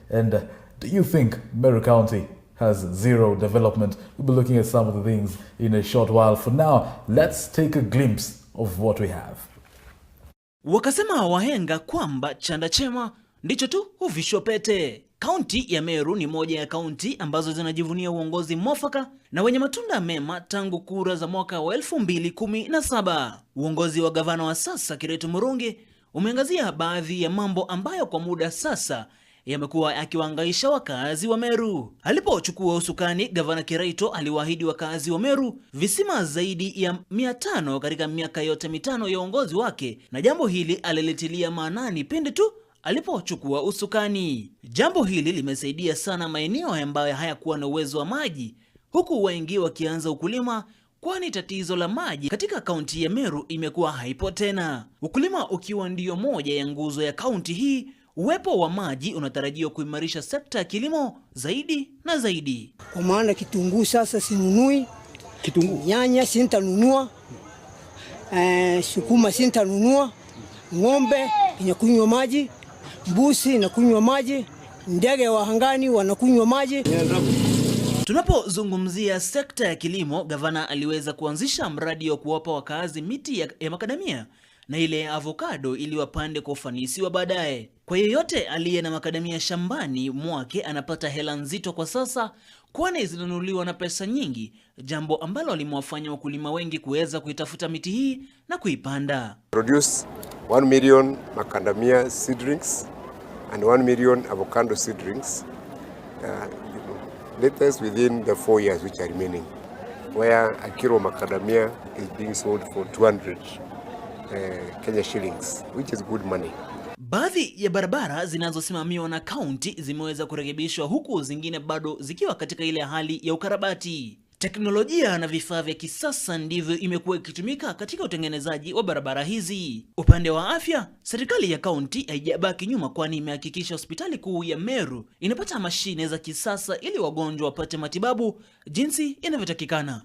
And do you think MERU County has zero development? We'll be looking at some of the things in a short while. For now, let's take a glimpse of what we have. Wakasema wahenga kwamba chanda chema ndicho tu huvishwa pete. Kaunti ya Meru ni moja ya kaunti ambazo zinajivunia uongozi mwafaka na wenye matunda mema tangu kura za mwaka wa 2017. Uongozi wa gavana wa sasa Kirito Murungi umeangazia baadhi ya mambo ambayo kwa muda sasa yamekuwa yakiwahangaisha wakazi wa Meru. Alipochukua usukani, gavana Kirito aliwaahidi wakazi wa Meru visima zaidi ya 500 katika miaka yote mitano ya uongozi wake, na jambo hili alilitilia maanani pindi tu alipochukua usukani. Jambo hili limesaidia sana maeneo ambayo hayakuwa na uwezo wa maji, huku wengi wakianza ukulima, kwani tatizo la maji katika kaunti ya Meru imekuwa haipo tena. Ukulima ukiwa ndiyo moja ya nguzo ya kaunti hii, uwepo wa maji unatarajiwa kuimarisha sekta ya kilimo zaidi na zaidi. Kwa maana kitunguu sasa sinunui, nyanya sintanunua, sukuma sintanunua, ng'ombe inakunywa maji, mbuzi inakunywa maji, ndege wa hangani wanakunywa maji. Tunapozungumzia sekta ya kilimo, gavana aliweza kuanzisha mradi wa kuwapa wakazi miti ya makadamia na ile ya avocado ili wapande kwa ufanisi wa baadaye. Kwa yeyote aliye na makadamia shambani mwake anapata hela nzito kwa sasa, kwani zinanunuliwa na pesa nyingi, jambo ambalo limewafanya wakulima wengi kuweza kuitafuta miti hii na kuipanda. Produce 1 million macadamia seedlings and 1 million avocado seedlings, latest within the 4 years which are remaining, where a kilo of macadamia is being sold for 200 Kenya shillings, which is good money. Baadhi ya barabara zinazosimamiwa na kaunti zimeweza kurekebishwa, huku zingine bado zikiwa katika ile hali ya ukarabati. Teknolojia na vifaa vya kisasa ndivyo imekuwa ikitumika katika utengenezaji wa barabara hizi. Upande wa afya, serikali ya kaunti haijabaki nyuma, kwani imehakikisha hospitali kuu ya Meru inapata mashine za kisasa ili wagonjwa wapate matibabu jinsi inavyotakikana.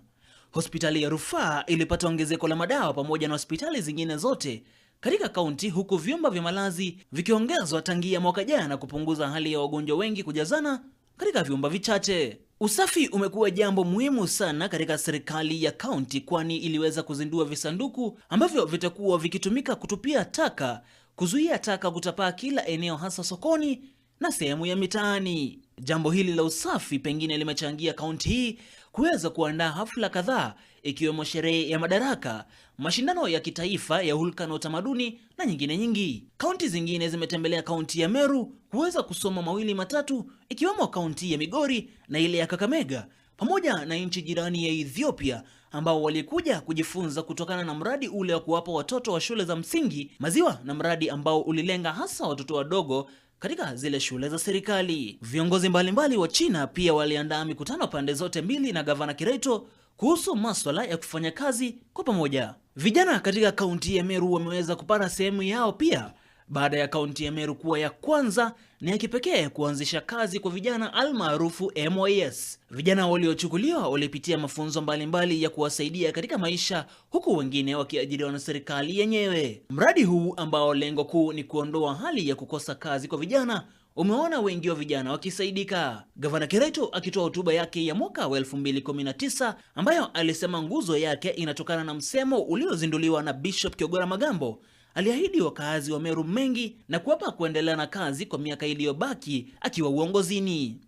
Hospitali ya rufaa ilipata ongezeko la madawa pamoja na hospitali zingine zote katika kaunti, huku vyumba vya malazi vikiongezwa tangia mwaka jana kupunguza hali ya wagonjwa wengi kujazana katika vyumba vichache. Usafi umekuwa jambo muhimu sana katika serikali ya kaunti, kwani iliweza kuzindua visanduku ambavyo vitakuwa vikitumika kutupia taka, kuzuia taka kutapaa kila eneo, hasa sokoni na sehemu ya mitaani. Jambo hili la usafi pengine limechangia kaunti hii kuweza kuandaa hafla kadhaa, ikiwemo sherehe ya madaraka, mashindano ya kitaifa ya hulka na utamaduni na nyingine nyingi. Kaunti zingine zimetembelea kaunti ya Meru kuweza kusoma mawili matatu, ikiwemo kaunti ya Migori na ile ya Kakamega, pamoja na nchi jirani ya Ethiopia, ambao walikuja kujifunza kutokana na mradi ule wa kuwapa watoto wa shule za msingi maziwa, na mradi ambao ulilenga hasa watoto wadogo katika zile shule za serikali. Viongozi mbalimbali wa China pia waliandaa mikutano pande zote mbili na gavana Kirito kuhusu masuala ya kufanya kazi kwa pamoja. Vijana katika kaunti ya Meru wameweza kupata sehemu yao pia, baada ya kaunti ya Meru kuwa ya kwanza na ya kipekee kuanzisha kazi kwa vijana almaarufu MYS. Vijana waliochukuliwa walipitia mafunzo mbalimbali ya kuwasaidia katika maisha, huku wengine wakiajiriwa na serikali yenyewe. Mradi huu ambao lengo kuu ni kuondoa hali ya kukosa kazi kwa vijana umeona wengi wa vijana wakisaidika. Gavana Kirito akitoa hotuba yake ya mwaka wa 2019 ambayo alisema nguzo yake inatokana na msemo uliozinduliwa na Bishop Kiogora Magambo, aliahidi wakazi wa Meru mengi na kuwapa kuendelea na kazi kwa miaka iliyobaki akiwa uongozini.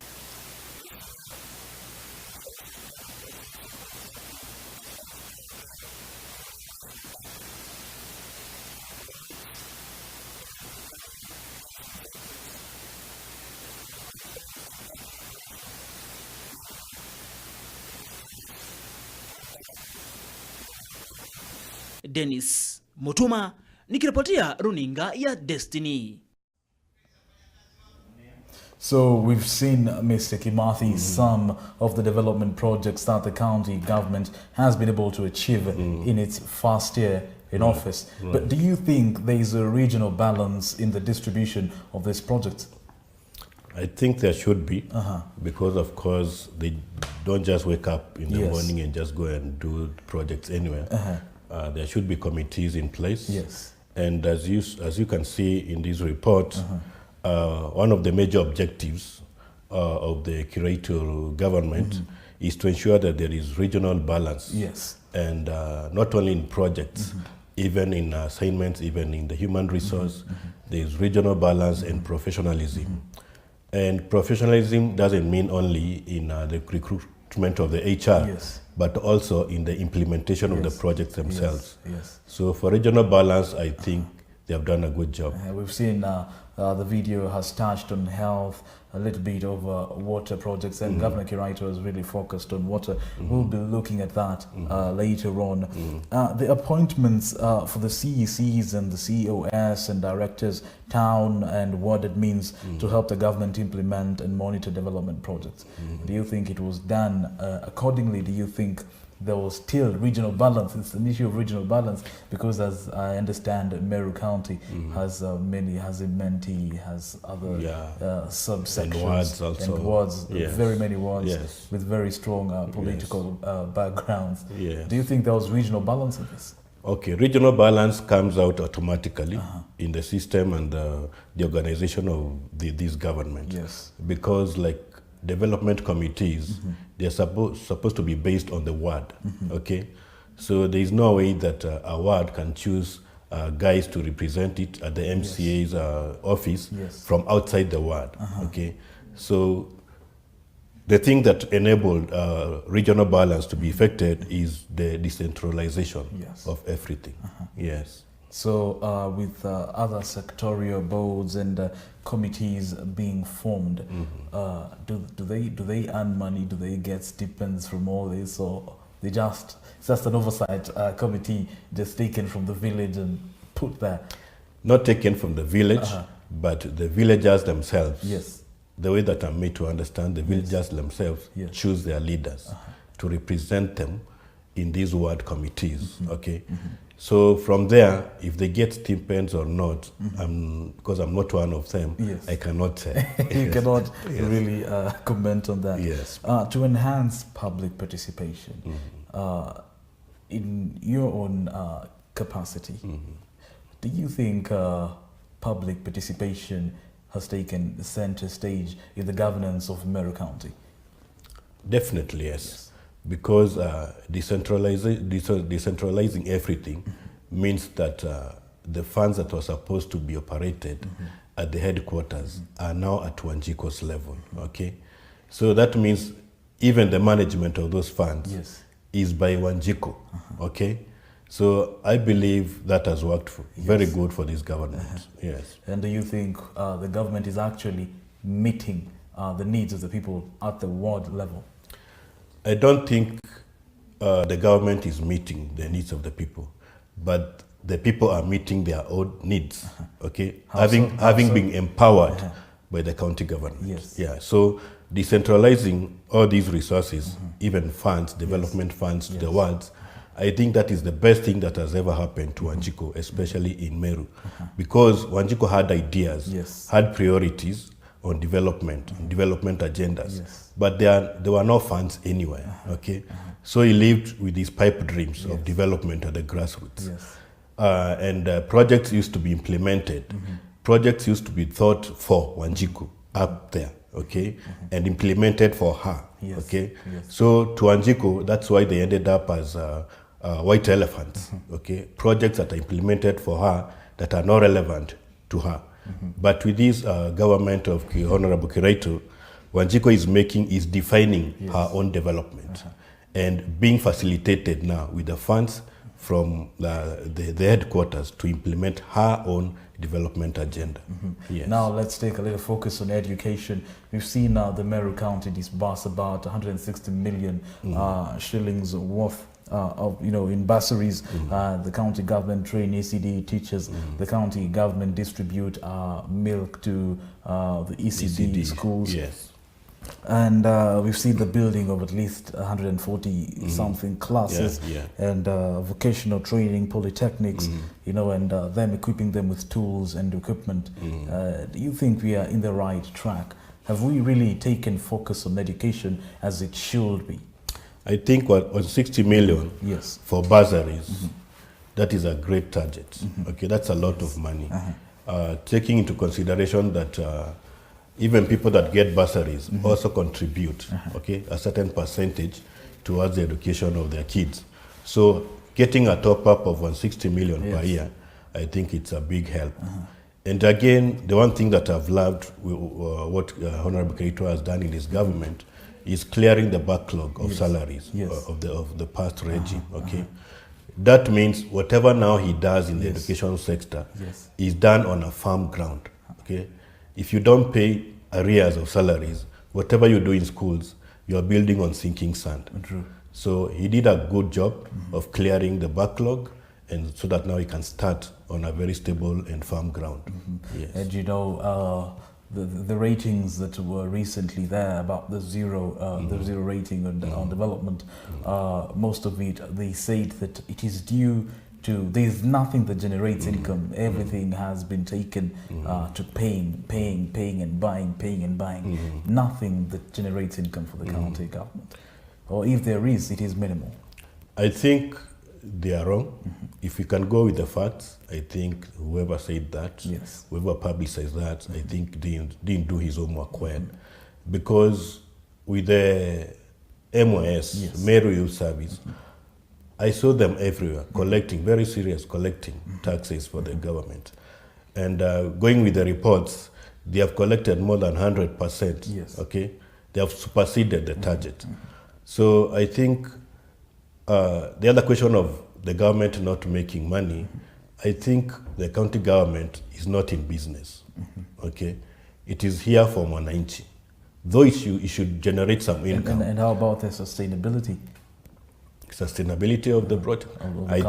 Dennis Mutuma nikiripotia runinga ya Destiny. So we've seen, Mr. Kimathi, some of the development projects that the county government has been able to achieve in its first year in office. But do you think there is a regional balance in the distribution of these projects? I think there should be, because of course they don't just wake up in the morning and just go and do projects anywhere. There should be committees in place. Yes. And as you can see in this report, one of the major objectives of the curatorial government is to ensure that there is regional balance. Yes. And not only in projects, even in assignments, even in the human resource, there is regional balance and professionalism. And professionalism doesn't mean only in the recruitment of the HR, Yes. but also in the implementation of the projects themselves. Yes. So for regional balance, I think they have done a good job. We've seen the video has touched on health, a little bit of water projects, and Governor Kiraito has really focused on water. We'll be looking at that later on. The appointments for the CECs and the COS and directors, town and what it means to help the government implement and monitor development projects. Do you think it was done accordingly? Do you think there was still regional balance? It's an issue of regional balance because, as I understand, Meru County has has Imenti, has other subsections and wards also. and wards, Yes. very many wards Yes. with very strong political backgrounds. Yes. Do you think there was regional balance in this? Okay, regional balance comes out automatically in the system and the organization of this government. Yes. Because like development committees, they're supposed to be based on the ward, okay? So there is no way that a ward can choose guys to represent it at the MCA's office from outside the ward, okay? So the thing that enabled regional balance to be effected is the decentralization of everything. Yes. So with other sectorial boards and committees being formed, do they earn money? Do they get stipends from all this, or it's just an oversight committee just taken from the village and put there? Not taken from the village, but the villagers themselves. Yes. The way that I'm made to understand, the villagers themselves choose their leaders to represent them in these ward committees, okay? So from there, if they get stipends or not, because I'm not one of them, I cannot say. You cannot really comment on that. Yes. To enhance public participation, in your own capacity, do you think public participation has taken the center stage in the governance of Meru County? Definitely, yes. Because decentralizing everything means that the funds that were supposed to be operated at the headquarters are now at Wanjiko's level, okay? So that means even the management of those funds is by Wanjiko, okay? So I believe that has worked very good for this government, yes. And do you think the government is actually meeting the needs of the people at the ward level? I don't think the government is meeting the needs of the people, but the people are meeting their own needs, okay? Having been empowered by the county government. Yes. Yeah, so decentralizing all these resources, even funds, development funds to the wards, I think that is the best thing that has ever happened to Wanjiko, especially in Meru, because Wanjiko had ideas, had priorities on development, development agendas, but there were no funds anywhere, okay? So he lived with these pipe dreams of development at the grassroots. And projects used to be implemented. Projects used to be thought for Wanjiko up there, okay? And implemented for her, okay? So to Wanjiko, that's why they ended up as white elephants, okay? Projects that are implemented for her that are not relevant to her. But with this government of Honorable Kiraito, Wanjiko is defining her own development and being facilitated now with the funds from the headquarters to implement her own development agenda. Yes. Now let's take a little focus on education. We've seen now the Meru County disburse about 160 million shillings worth of, in bursaries. The county government train ECD teachers. The county government distribute milk to the ECD schools. Yes. And we've seen the building of at least 140 something classes and vocational training, polytechnics, and them equipping them with tools and equipment. Do you think we are in the right track? Have we really taken focus on education as it should be? I think on 60 million for bursaries, that is a great target. Okay, that's a lot of money. taking into consideration that even people that get bursaries also contribute, okay, a certain percentage towards the education of their kids. So getting a top-up of 160 million per year, I think it's a big help. And again, the one thing that I've loved what Honorable Keito has done in his government is clearing the backlog of salaries of the past regime, okay? That means whatever now he does in the education sector is done on a firm ground, okay? If you don't pay arrears of salaries, whatever you do in schools, you are building on sinking sand. True. So he did a good job of clearing the backlog, and so that now he can start on a very stable and firm ground. Yes. And you know, the ratings that were recently there about the zero rating on development, most of it, they said that it is due to, there's nothing that generates income. Everything has been taken to paying and buying, nothing that generates income for the county government. Or if there is, it is minimal. I think they are wrong. If we can go with the facts, I think whoever said that, whoever publicized that, I think didn't do his homework well. Because with the MOS, MERU Youth Service, I saw them everywhere, collecting, very serious, collecting taxes for the government. And going with the reports, they have collected more than 100%, okay? They have superseded the target. So I think the other question of the government not making money, I think the county government is not in business, okay? It is here for Mwananchi. Though it should generate some income. And how about the sustainability? Sustainability of the project? I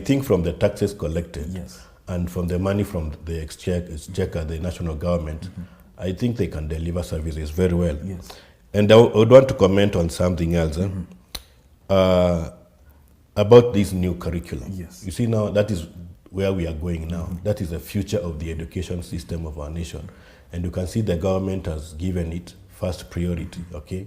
think from the taxes collected and from the money from the exchequer, the national government, I think they can deliver services very well. And I would want to comment on something else. About this new curriculum. You see now, that is where we are going now. That is the future of the education system of our nation. And you can see the government has given it first priority, okay?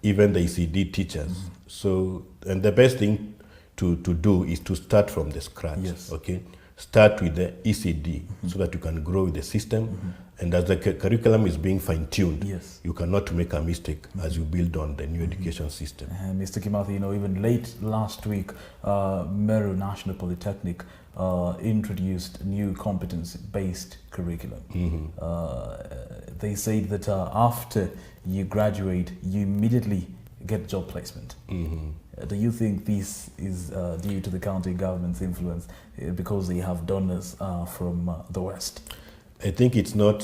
Even the ECD teachers. So, and the best thing to do is to start from the scratch, okay? Start with the ECD so that you can grow with the system. And as the curriculum is being fine-tuned, you cannot make a mistake as you build on the new education system. Mr. Kimathi, you know, even late last week, MERU National Polytechnic introduced new competence-based curriculum. They say that after you graduate, you immediately get job placement. Do you think this is due to the county government's influence because they have donors from the West? I think it's not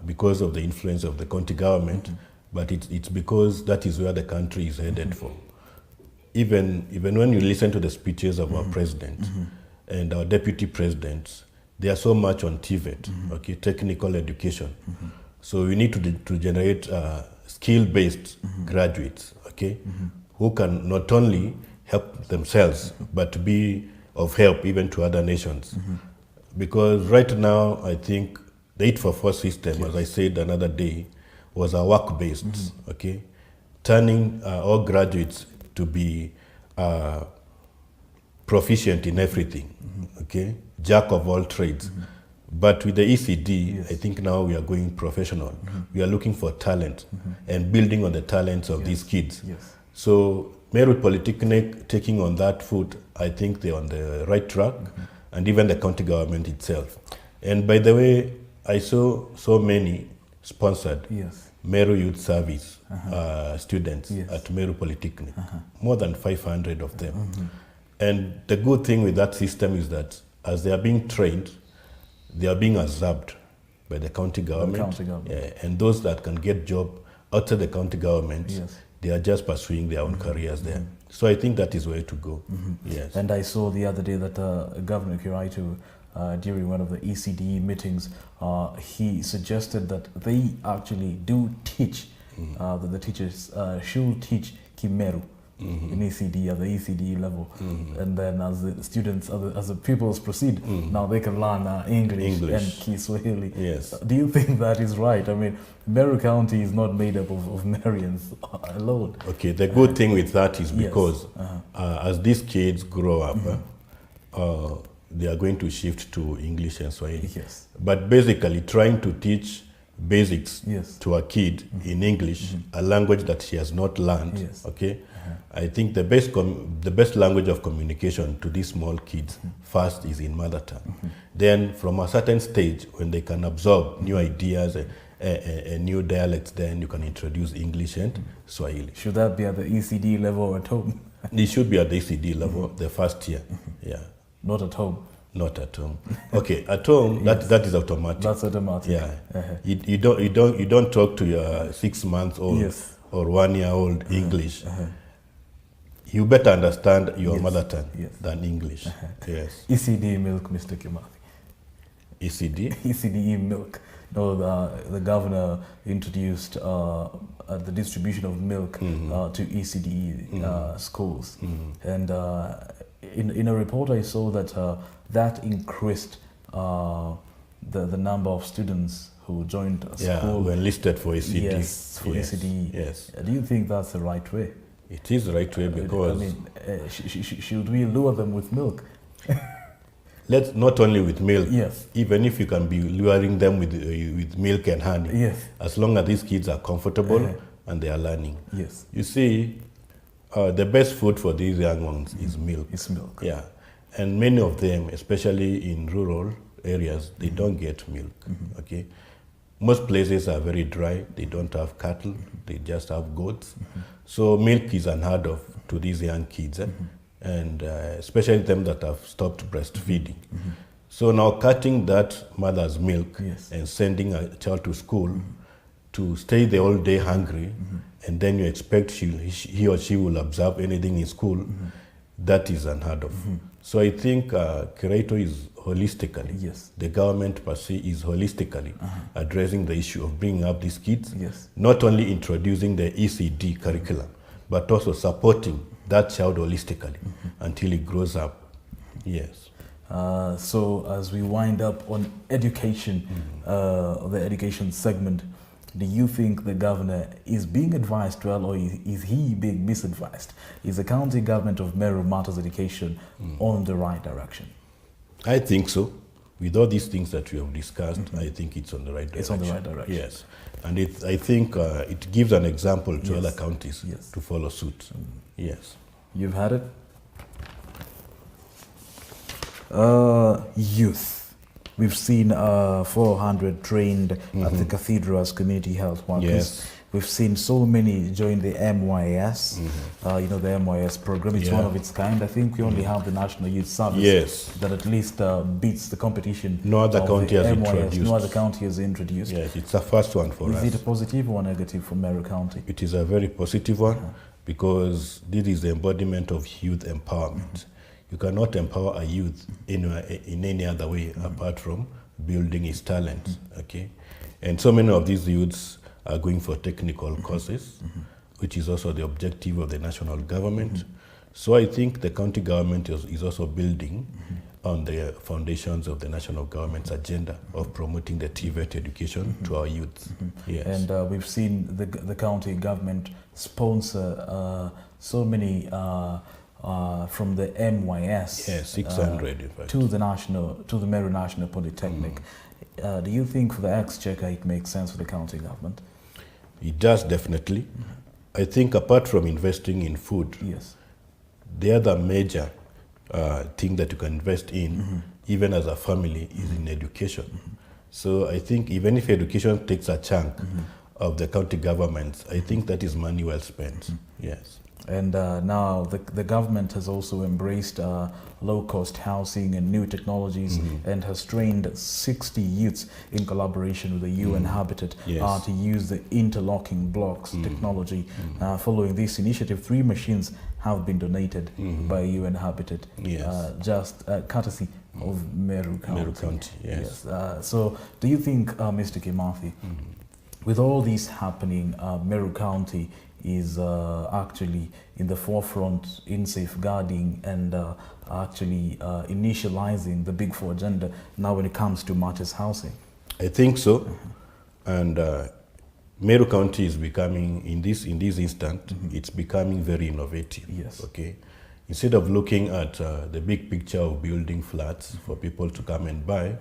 because of the influence of the county government, but it's because that is where the country is headed for. Even when you listen to the speeches of our president and our deputy presidents, they are so much on TVET, okay, technical education. So we need to generate skill-based graduates, okay, who can not only help themselves, but be of help even to other nations. Because right now, I think the 844 system, as I said another day, was a work-based, okay? Turning all graduates to be proficient in everything, okay? Jack of all trades. But with the ECD, I think now we are going professional. We are looking for talent and building on the talents of these kids. So MERU Polytechnic taking on that foot, I think they're on the right track. And even the county government itself. And by the way, I saw so many sponsored MERU Youth Service students at MERU Polytechnic, more than 500 of them. And the good thing with that system is that as they are being trained, they are being absorbed by the county government. And those that can get job outside the county government, they are just pursuing their own careers there. So I think that is where to go. Yes. And I saw the other day that Governor Kiraitu, during one of the ECD meetings, he suggested that they actually do teach, that the teachers should teach Kimeru in ECD at the ECD level. And then as the students, as the pupils proceed, now they can learn English and Kiswahili. Do you think that is right? I mean, MERU County is not made up of Marians alone. Okay, the good thing with that is because as these kids grow up, they are going to shift to English and Swahili. Yes. But basically trying to teach basics Yes. to a kid in English, a language that she has not learned, Yes. okay? I think the best language of communication to these small kids first is in mother tongue. Then from a certain stage, when they can absorb new ideas and new dialects, then you can introduce English and Swahili. Should that be at the ECD level or at home? It should be at the ECD level, the first year. Yeah, Not at home. not at home. Okay, at home that is automatic. That's automatic. Yeah, you don't talk to your 6 months old Yes. or 1 year old English. You better understand your Yes. mother tongue Yes. than English. Yes. ECD milk, Mr. Kimathi. ECD. ECDE milk. No, the governor introduced the distribution of milk to ECDE schools, and in a report I saw that that increased the number of students who joined a Yeah, school. were enlisted for ECD. Yes, for ECDE. Yes, Do you think that's the right way? it is the right way because I mean, should we lure them with milk? let's not only with milk. Yes. Even if you can be luring them with milk and honey. Yes. As long as these kids are comfortable and they are learning. Yes. You see, the best food for these young ones is milk. It's milk. Yeah, and many of them, especially in rural areas, they don't get milk. Okay, most places are very dry. They don't have cattle. They just have goats. So milk is unheard of to these young kids, and especially them that have stopped breastfeeding. So now cutting that mother's milk Yes. and sending a child to school to stay the whole day hungry, and then you expect he or she will observe anything in school, that is unheard of. So I think Keraito is holistically, Yes. the government per se is holistically addressing the issue of bringing up these kids, Yes. not only introducing the ECD curriculum, but also supporting that child holistically until he grows up. Yes. So as we wind up on education, the education segment, do you think the governor is being advised well, or is he being misadvised? Is the county government of Meru Matters Education on the right direction? I think so. With all these things that we have discussed, I think it's on the right direction. It's on the right direction. Yes. And I think it gives an example to Yes. other counties Yes. to follow suit. Yes. You've had it? Youth. We've seen 400 trained at the cathedral as community health workers. Yes. We've seen so many join the MYS, the MYS program. It's one of its kind. I think we only have the National Youth Service Yes. that at least beats the competition. No other of county the has MYS. introduced. No other county has introduced. Yes, it's the first one for us. Is it a positive or negative for Meru County? It is a very positive one because this is the embodiment of youth empowerment. You cannot empower a youth in any other way apart from building his talent. Okay, and so many of these youths are going for technical courses, which is also the objective of the national government. So I think the county government is also building on the foundations of the national government's agenda of promoting the TVET education to our youth. Yes. And we've seen the county government sponsor so many from the MYS, Yes, 600 in fact. to the Meru National Polytechnic. Do you think for the exchequer it makes sense for the county government? It does definitely. I think apart from investing in food, Yes. the other major thing that you can invest in, even as a family, is in education. So I think even if education takes a chunk of the county government, I think that is money well spent. Yes. And now the government has also embraced low-cost housing and new technologies and has trained 60 youths in collaboration with the UN Habitat Yes. to use the interlocking blocks technology. Following this initiative, 3 machines have been donated by UN Habitat, Yes. just courtesy of Meru County. Meru County, yes. So do you think, Mr. Kimathi, with all this happening, Meru County is actually in the forefront in safeguarding and actually initializing the Big Four agenda now when it comes to matters housing? I think so. And Meru County is becoming, in this instant, it's becoming very innovative. Yes. Okay. instead of looking at the big picture of building flats for people to come and buy,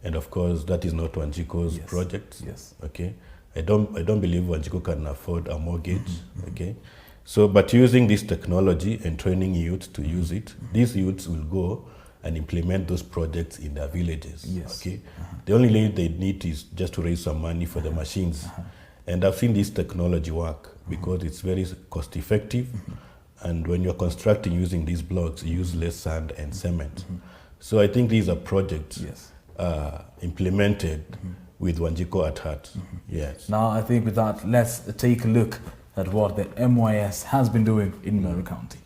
and of course that is not Wanjiko's project. Yes. Okay, I don't believe Wanjiko can afford a mortgage. Okay, so but using this technology and training youth to use it, these youths will go and implement those projects in their villages. Yes. Okay, the only thing they need is just to raise some money for the machines, and I've seen this technology work because it's very cost effective. And when you're constructing using these blocks, you use less sand and cement. So I think these are projects implemented with Wanjiko at heart. Yes. Now, I think with that, let's take a look at what the MYS has been doing in MERU County.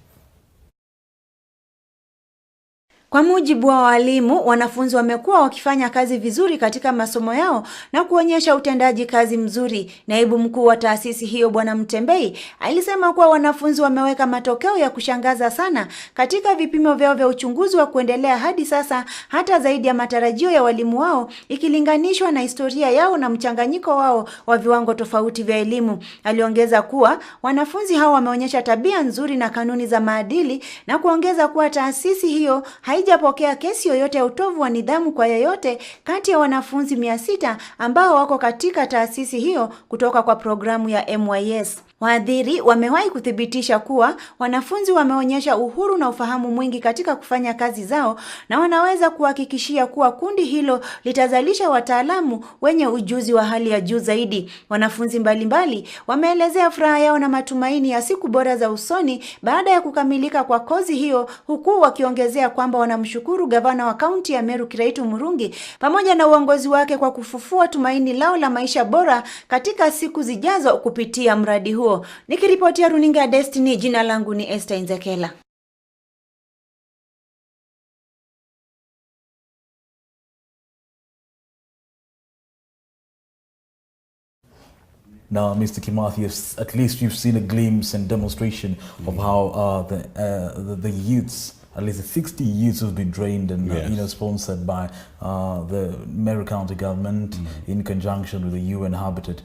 Kwa mujibu wa walimu, wanafunzi wamekuwa wakifanya kazi vizuri katika masomo yao na kuonyesha utendaji kazi mzuri. Naibu mkuu wa taasisi hiyo Bwana Mtembei alisema kuwa wanafunzi wameweka matokeo ya kushangaza sana katika vipimo vyao vya uchunguzi wa kuendelea hadi sasa, hata zaidi ya matarajio ya walimu wao ikilinganishwa na historia yao na mchanganyiko wao wa viwango tofauti vya elimu. Aliongeza kuwa wanafunzi hao wameonyesha tabia nzuri na kanuni za maadili na kuongeza kuwa taasisi hiyo haijapokea kesi yoyote ya utovu wa nidhamu kwa yeyote kati ya wanafunzi 600 ambao wako katika taasisi hiyo kutoka kwa programu ya MYS. Waadhiri wamewahi kuthibitisha kuwa wanafunzi wameonyesha uhuru na ufahamu mwingi katika kufanya kazi zao na wanaweza kuhakikishia kuwa kundi hilo litazalisha wataalamu wenye ujuzi wa hali ya juu zaidi. Wanafunzi mbalimbali wameelezea furaha yao na matumaini ya siku bora za usoni baada ya kukamilika kwa kozi hiyo, huku wakiongezea kwamba wanamshukuru gavana wa kaunti ya Meru Kiraitu Murungi pamoja na uongozi wake kwa kufufua tumaini lao la maisha bora katika siku zijazo kupitia mradi huo. Nikiripotia runinga ya Destiny, jina langu ni Esther Nzekela. Now, Mr. Kimathi, at least you've seen a glimpse and demonstration of how the youths, at least the 60 youths who've been trained and sponsored by the MERU County government in conjunction with the UN Habitat.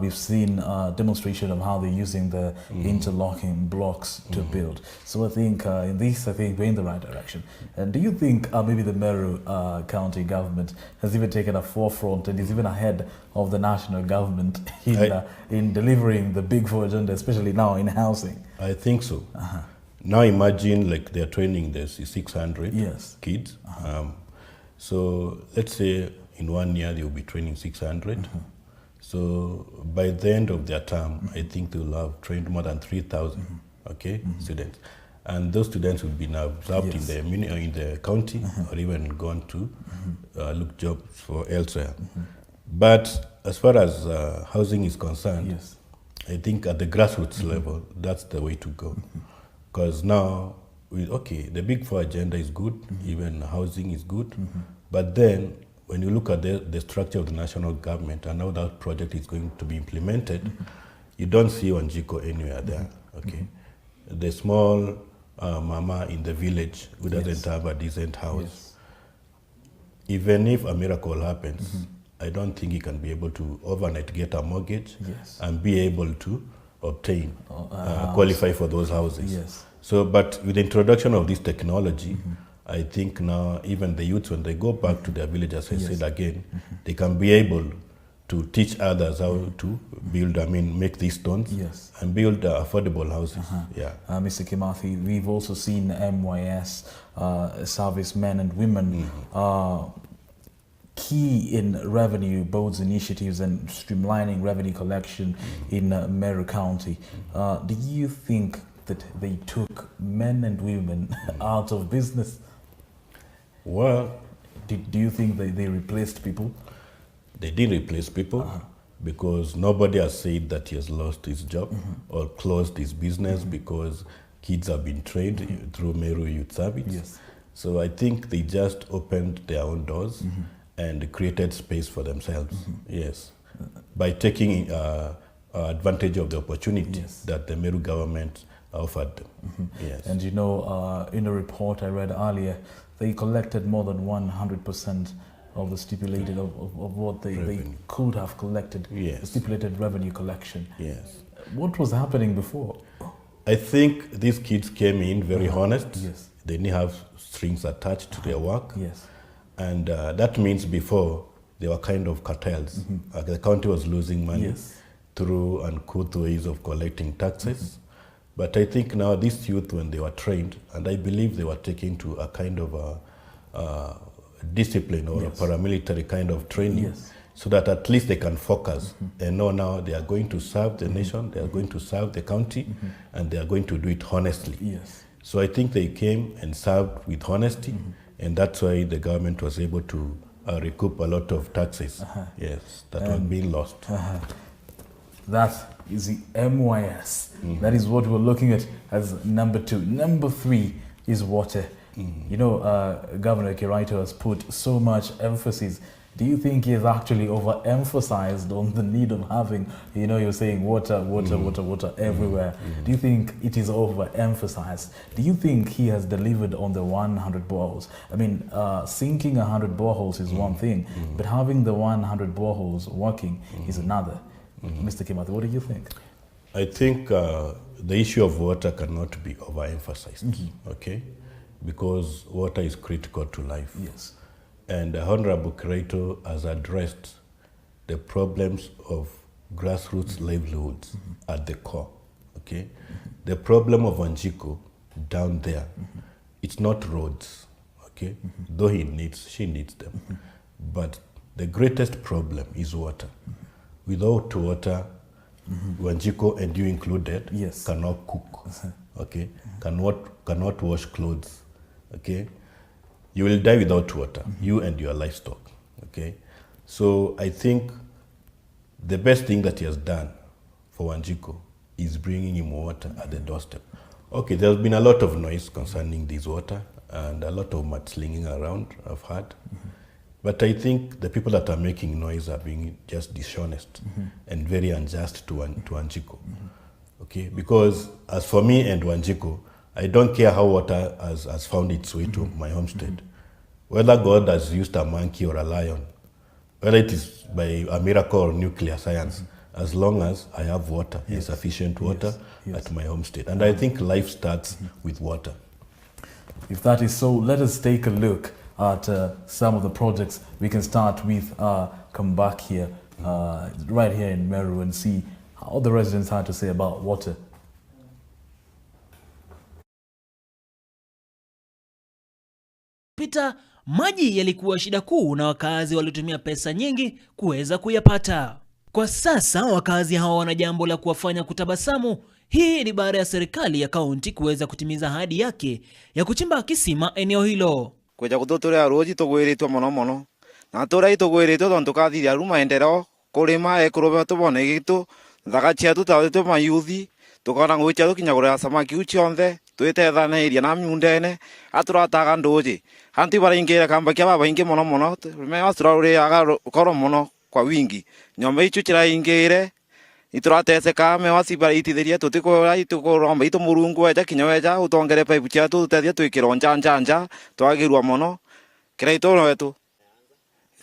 We've seen a demonstration of how they're using the interlocking blocks to build. So I think in this, we're in the right direction. And do you think maybe the MERU County government has even taken a forefront and is even ahead of the national government in delivering the Big Four agenda, especially now in housing? I think so. Now imagine like they're training this 600 kids. So let's say in 1 year they will be training 600. So by the end of their term, I think they will have trained more than 3,000 students. And those students will be now observed in the county or even gone to look jobs for elsewhere. But as far as housing is concerned, I think at the grassroots level, that's the way to go. Because now, the Big Four agenda is good, even housing is good, but then when you look at the structure of the national government and how that project is going to be implemented, you don't see Wanjiko anywhere there. The small mama in the village who doesn't have a decent house, even if a miracle happens, I don't think he can be able to overnight get a mortgage and be able to obtain, qualify for those houses. So, but with the introduction of this technology, I think now even the youths, when they go back to their village, as I said again, they can be able to teach others how to build, make these stones and build affordable houses. Mr. Kimathi, we've also seen MYS servicemen and women key in revenue boards initiatives and streamlining revenue collection in MERU County. Do you think that they took men and women out of business? Well, do you think they replaced people? They didn't replace people because nobody has said that he has lost his job or closed his business because kids have been trained through MERU Youth Service. So I think they just opened their own doors and created space for themselves. By taking advantage of the opportunity that the MERU government offered them. And you know, in a report I read earlier, they collected more than 100% of the stipulated of what they could have collected. The stipulated revenue collection. What was happening before? I think these kids came in very honest. Yes. They didn't have strings attached to their work. Yes. And that means before, they were kind of cartels. The county was losing money Yes. through uncouth ways of collecting taxes. But I think now these youth, when they were trained, and I believe they were taken to a kind of a discipline or a paramilitary kind of training, Yes. so that at least they can focus and know now they are going to serve the nation, they are going to serve the county, and they are going to do it honestly. Yes. So I think they came and served with honesty, and that's why the government was able to recoup a lot of taxes. Yes, that was being lost. That is the MYS. That is what we're looking at as number 2. Number 3 is water. You know, Governor Kiraito has put so much emphasis. Do you think he has actually overemphasized on the need of having, you know, you're saying water, water, water, water everywhere. Do you think it is overemphasized? Do you think he has delivered on the 100 boreholes? I mean, sinking 100 boreholes is one thing, but having the 100 boreholes working is another. Mr. Kimathi, what do you think? I think the issue of water cannot be overemphasized, okay? Because water is critical to life. Yes. And Honorable Kiraito has addressed the problems of grassroots livelihoods at the core, okay? The problem of Wanjiko down there, it's not roads, okay? Though she needs them. But the greatest problem is water. Without water, Wanjiko, and you included, Yes. cannot cook, okay? Cannot wash clothes, okay? You will die without water, you and your livestock, okay? So I think the best thing that he has done for Wanjiko is bringing him water at the doorstep. Okay, there's been a lot of noise concerning this water and a lot of mudslinging around, I've heard. But I think the people that are making noise are being just dishonest and very unjust to Wanjiko, okay? Because as for me and Wanjiko, I don't care how water has found its way to my homestead. Whether God has used a monkey or a lion, whether it is by a miracle or nuclear science, as long as I have water, insufficient water at my homestead. And I think life starts with water. If that is so, let us take a look at some of the projects. We can start with come back here, right here in MERU, and see how the residents had to say about water. Pita, maji yalikuwa shida kuu na wakazi walitumia pesa nyingi kuweza kuyapata. Kwa sasa wakazi hawa wana jambo la kuwafanya kutabasamu. Hii ni baada ya serikali ya kaunti kuweza kutimiza ahadi yake ya kuchimba kisima eneo hilo. Kweja kututuria roji tugwiritwo muno muno. Na turai tugwiritwo tondu tukathithia ru maendeleo kurima ekurobe tubone gitu thaka ciatu tawitwo mayuthi tukona gwicha tukinyagurira samaki ucionthe twitethaniria na miundene aturataga nduji hanti baraingira kamba kia baba ingi muno muno me atururiaga koro muno kwa wingi nyomba ichu kiraingire iturateseka me wasibara itithiria tutikora itukoromba itu murungu weja kinyaweja utongere pipe ciatu tutethia twikira njanja twagirwa muno Kiraito wetu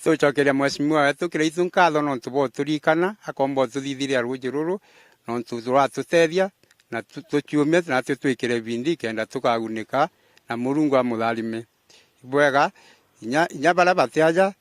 Tucokeria mheshimiwa wetu Kiraito nkatho no tubo turikana akombo tuthithiria ruji ruru no turatutethia na tuciumia na twikire bindi kenda tukagunika na murungu amutharime ibwega inya bara batiaja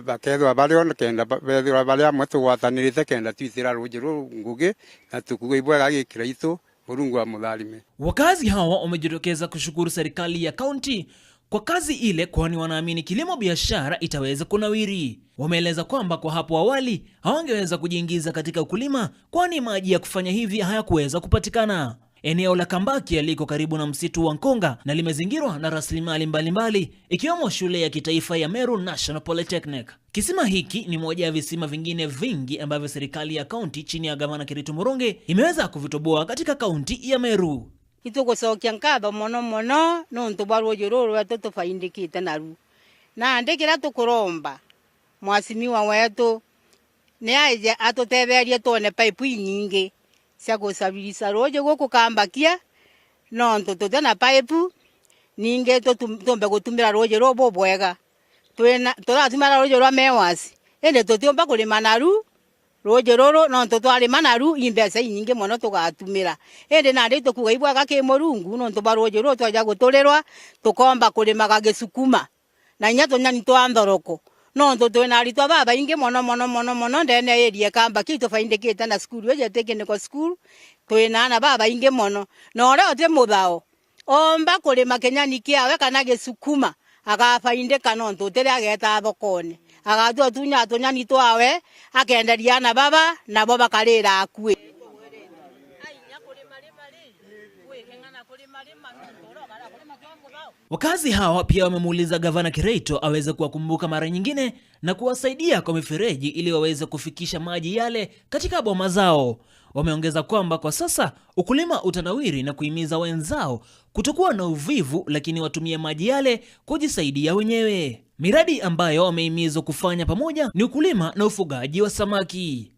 bakethwa bario kenda bethwa baria mwetu gwatanirite kenda twithira ruji ruru ngugi na tukuga ibwega Kiraito murungu amutharime. Wakazi hawa wamejitokeza kushukuru serikali ya kaunti kwa kazi ile, kwani wanaamini kilimo biashara itaweza kunawiri. Wameeleza kwamba kwa hapo awali hawangeweza kujiingiza katika ukulima kwani maji ya kufanya hivi hayakuweza kupatikana. Eneo la Kambakia liko karibu na msitu wa Nkonga na limezingirwa na rasilimali mbalimbali ikiwemo shule ya kitaifa ya MERU National Polytechnic. Kisima hiki ni moja ya visima vingine vingi ambavyo serikali ya kaunti chini ya gavana Kiraito Muronge imeweza kuvitoboa katika kaunti ya MERU. Itugucokia nkatho muno muno nuntu bwa ruji ruru wetu tufaindikite naru na ndikira tukuromba mwasimiwa wetu ni aije atutetherie tuone pipe nyingi cia gucabirisa ruji guku Kambakia nontu tutena pipe ningi tumbe gutumira ruji rubu bwega turatumira ruji rwa mewasi ende tutiumba kulima naru roje roro no tutwari manaru imbesa nyinge mono tugatumira ende na ndi tukugaibwa gake morungu no tubaroje roro twaja guturirwa tukomba kulimaga gisukuma na nya tunyani twandoroko no tutwena ritwa baba inge mono ndene erie kamba kitu faindikite na school weje technical school twena na baba inge mono no re ote muthao omba kulima kenyani kiawe kana gisukuma agafaindika no tutire ageta thokone agatua tunyani twawe akenderia na baba na baba kalira akue. Wakazi hawa pia wamemuuliza Gavana Kireito aweze kuwakumbuka mara nyingine na kuwasaidia kwa mifereji ili waweze kufikisha maji yale katika boma zao. Wameongeza kwamba kwa sasa ukulima utanawiri na kuhimiza wenzao kutokuwa na uvivu, lakini watumie maji yale kujisaidia wenyewe. Miradi ambayo wamehimizwa kufanya pamoja ni ukulima na ufugaji wa samaki.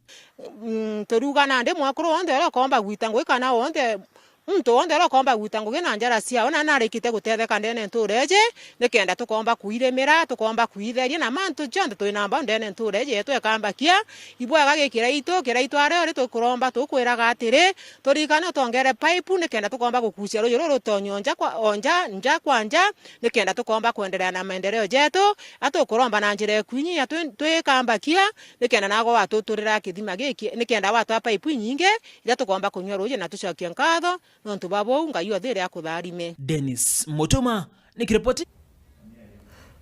Toruga nande mwakuru onde ro komba gwitango kana onde mtu onde ro komba gwitango gena njara cia ona narekite gutetheka ndene ntureje nikenda tukomba kuiremera tukomba kuitheria na mantu jonde twinamba ndene ntureje twekamba kia ibwaga gikiraito are ri tukuromba tukwiraga atiri turikana tongere pipe nikenda tukomba gukucia rujuru rutonyonja kwa onja kwanja nikenda tukomba kuendelea na maendeleo jetu atukuromba na njire kwinyi ya twekamba kia nikenda nago watuturira kithima giki nikenda watu pipe nyinge ira tukomba kunywa ruje na tucokia nkatho nontu babo ngayo thire akutharime. Dennis Mutuma nikiripoti.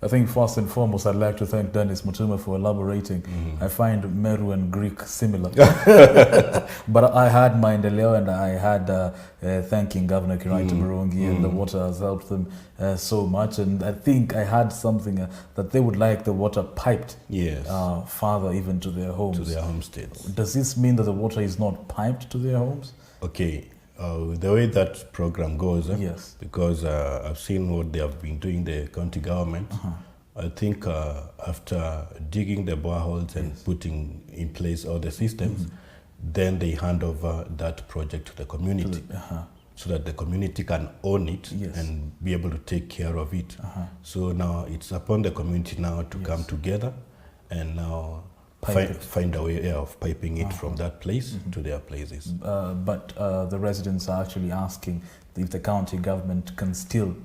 I think first and foremost, I'd like to thank Dennis Mutuma for elaborating. I find Meru and Greek similar. But I had Maendeleo and I had thanking Governor Kireito Murungi, and the water has helped them so much. And I think I had something that they would like the water piped farther even to their homes. To their homesteads. Does this mean that the water is not piped to their homes? Okay. The way that program goes, yes, because I've seen what they have been doing, the county government. I think after digging the boreholes and putting in place all the systems, then they hand over that project to the community, so that the community can own it and be able to take care of it. So now it's upon the community now to come together and now find a way of piping it from that place to their places. But the residents are actually asking if the county government can still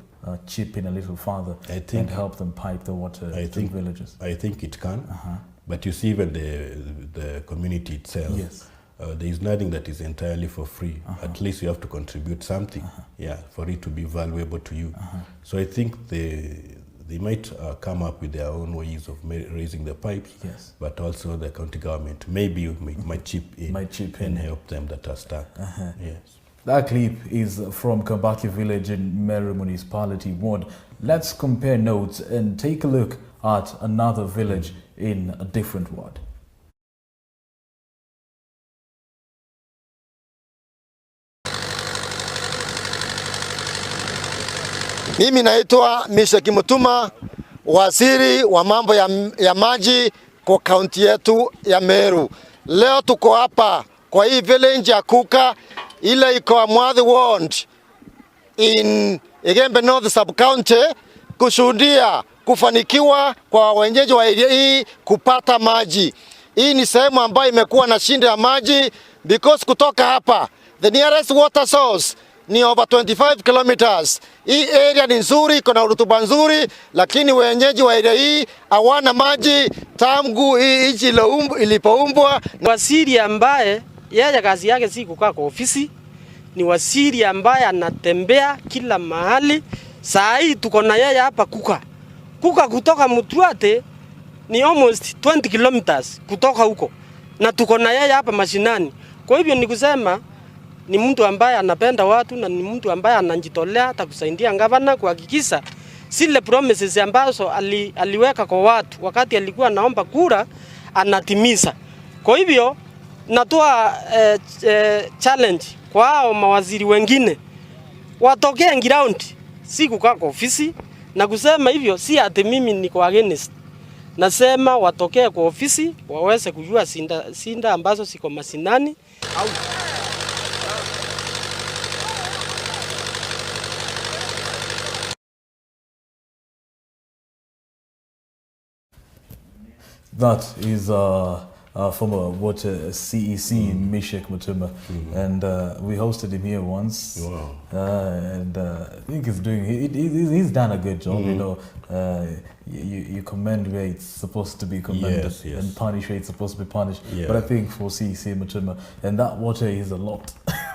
chip in a little further and help them pipe the water to the villages. I think it can, but you see even the community itself, there is nothing that is entirely for free. At least you have to contribute something for it to be valuable to you. So I think they might come up with their own ways of raising the pipes, but also the county government maybe might chip in and help them that are stuck. Yes. That clip is from Kambaki village in Meru municipality ward. Let's compare notes and take a look at another village in a different ward. Mimi naitwa Mr. Mutuma, waziri wa mambo ya maji kwa kaunti yetu ya Meru. Leo tuko hapa kwa hii village ya Kuka ile iko Amwadhi ward in Igembe North sub county kushuhudia kufanikiwa kwa wenyeji wa area hii kupata maji. Hii ni sehemu ambayo imekuwa na shida ya maji because kutoka hapa the nearest water source ni over 25 kilometers. Hii area ni nzuri, kuna rutuba nzuri, lakini wenyeji wa area hii hawana maji tangu hii nchi ilipoumbwa. Waziri ambaye yeye kazi yake si kukaa kwa ofisi, ni waziri ambaye anatembea kila mahali. Saa hii tuko na yeye hapa Kuka kutoka Mutuate ni almost 20 kilometers kutoka huko, na tuko na yeye hapa mashinani. Kwa hivyo ni kusema ni mtu ambaye anapenda watu na ni mtu ambaye anajitolea hata kusaidia gavana kuhakikisha zile promises ambazo aliweka kwa watu wakati alikuwa naomba kura anatimiza. Kwa hivyo natoa challenge kwa hao mawaziri wengine watokee ground, si kukaa kwa ofisi na kusema hivyo. Si ati mimi niko against, nasema watokee kwa ofisi waweze kujua sinda ambazo siko masinani au That is former water CEC, Meshach Mutuma, and we hosted him here once. Wow. And I think he's done a good job. You know, you commend where it's supposed to be commended, and punish where it's supposed to be punished. But I think for CEC Mutuma, and that water is a lot.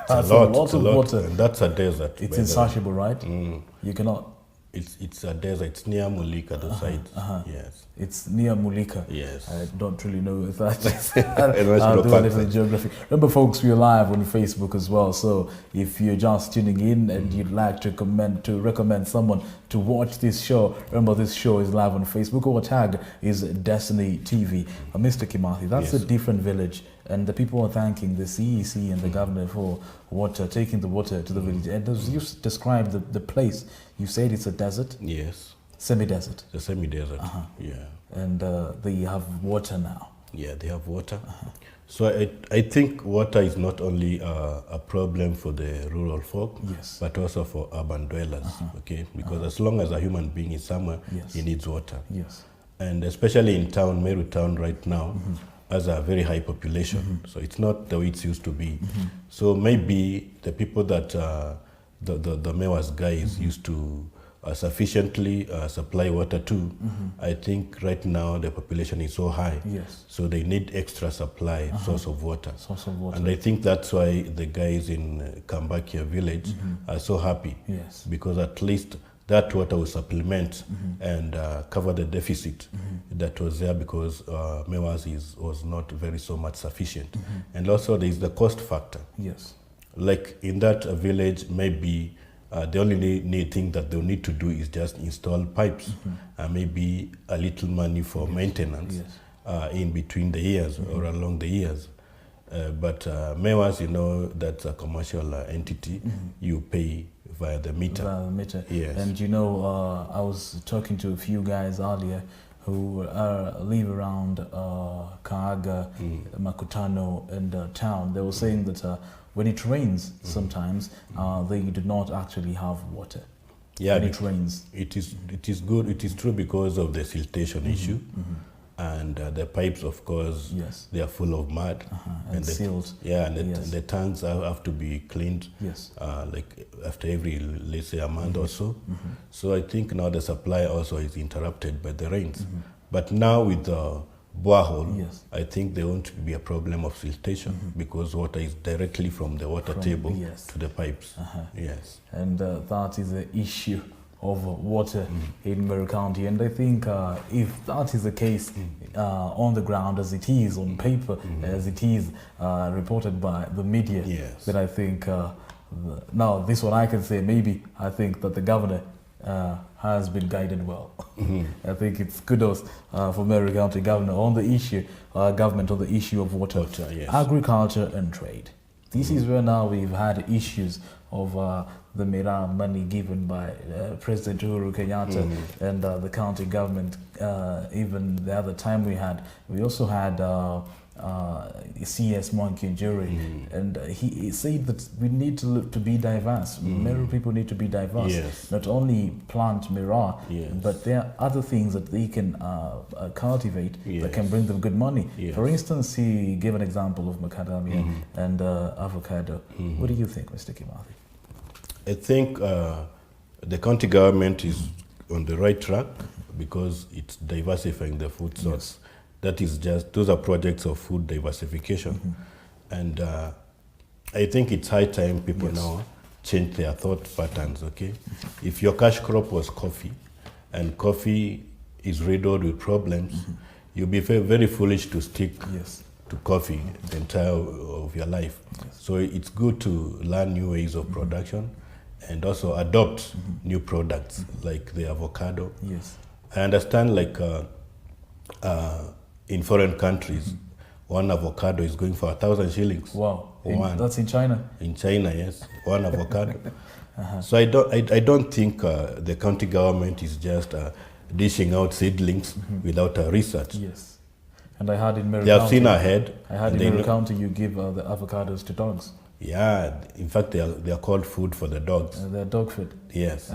That's a lot of water. And that's a desert. It's insatiable, right? You cannot. It's a desert. It's near Mulika, the side. Yes. It's near Mulika. Yes. I don't really know if that's I'll do a little geography. Remember, folks, we're live on Facebook as well. So if you're just tuning in and you'd like to recommend someone to watch this show, remember this show is live on Facebook. Our tag is Destiny TV. Mr. Kimathi, that's a different village. And the people are thanking the CEC and the governor for taking the water to the village. And as you described the place, you said it's a desert? Yes. Semi-desert? The semi-desert, yeah. And they have water now? Yeah, they have water. So I think water is not only a problem for the rural folk, but also for urban dwellers, okay? Because as long as a human being is somewhere, he needs water. Yes. And especially in town, MERU town right now, has a very high population, so it's not the way it used to be. So maybe the people that the MEWA's guys used to sufficiently supply water to, I think right now the population is so high, so they need extra supply, source of water. And I think that's why the guys in Kambakia village are so happy, because at least that water will supplement and cover the deficit that was there, because MEWA's was not very so much sufficient. And also there is the cost factor. Yes. Like in that village, maybe the only thing that they'll need to do is just install pipes, maybe a little money for maintenance in between the years or along the years. But MEWA's, you know, that's a commercial entity. You pay via the meter. Via the meter. Yes. And you know, I was talking to a few guys earlier who live around Kaaga, Makutano, and town. They were saying that when it rains, sometimes they do not actually have water. Yeah, when it rains. It is good. It is true because of the siltation issue. And the pipes, of course, they are full of mud and sealed. Yeah, and the tanks have to be cleaned. Like after every, let's say, a month or so. So I think now the supply also is interrupted by the rains. But now with the borehole, I think there won't be a problem of siltation because water is directly from the water table to the pipes. Yes, and that is the issue of water in MERU County, and I think if that is the case on the ground as it is on paper, as it is reported by the media, then I think now this one I can say, maybe I think that the governor has been guided well. I think it's kudos for MERU County governor on the issue, government on the issue of water, agriculture and trade. This is where now we've had issues of the MERA money given by President Uhuru Kenyatta and the county government. Even the other time we also had CS Mwangi Jury, and he said that we need to be diverse. MERU people need to be diverse, not only plant MERA, but there are other things that they can cultivate that can bring them good money. For instance, he gave an example of macadamia and avocado. What do you think, Mr. Kimathi? I think the county government is on the right track because it's diversifying the food source. That is those are projects of food diversification. And I think it's high time people now change their thought patterns, okay? If your cash crop was coffee, and coffee is riddled with problems, you'll be very foolish to stick to coffee the entire of your life. So it's good to learn new ways of production and also adopt new products like the avocado. I understand like in foreign countries, one avocado is going for 1,000 shillings. Wow, that's in China? In China, yes, one avocado. So I don't think the county government is just dishing out seedlings without a research. Yes, and I heard in MERU County, they have seen ahead. I heard in MERU County you give the avocados to dogs. Yeah, in fact, they are called food for the dogs. They're dog food. Yes.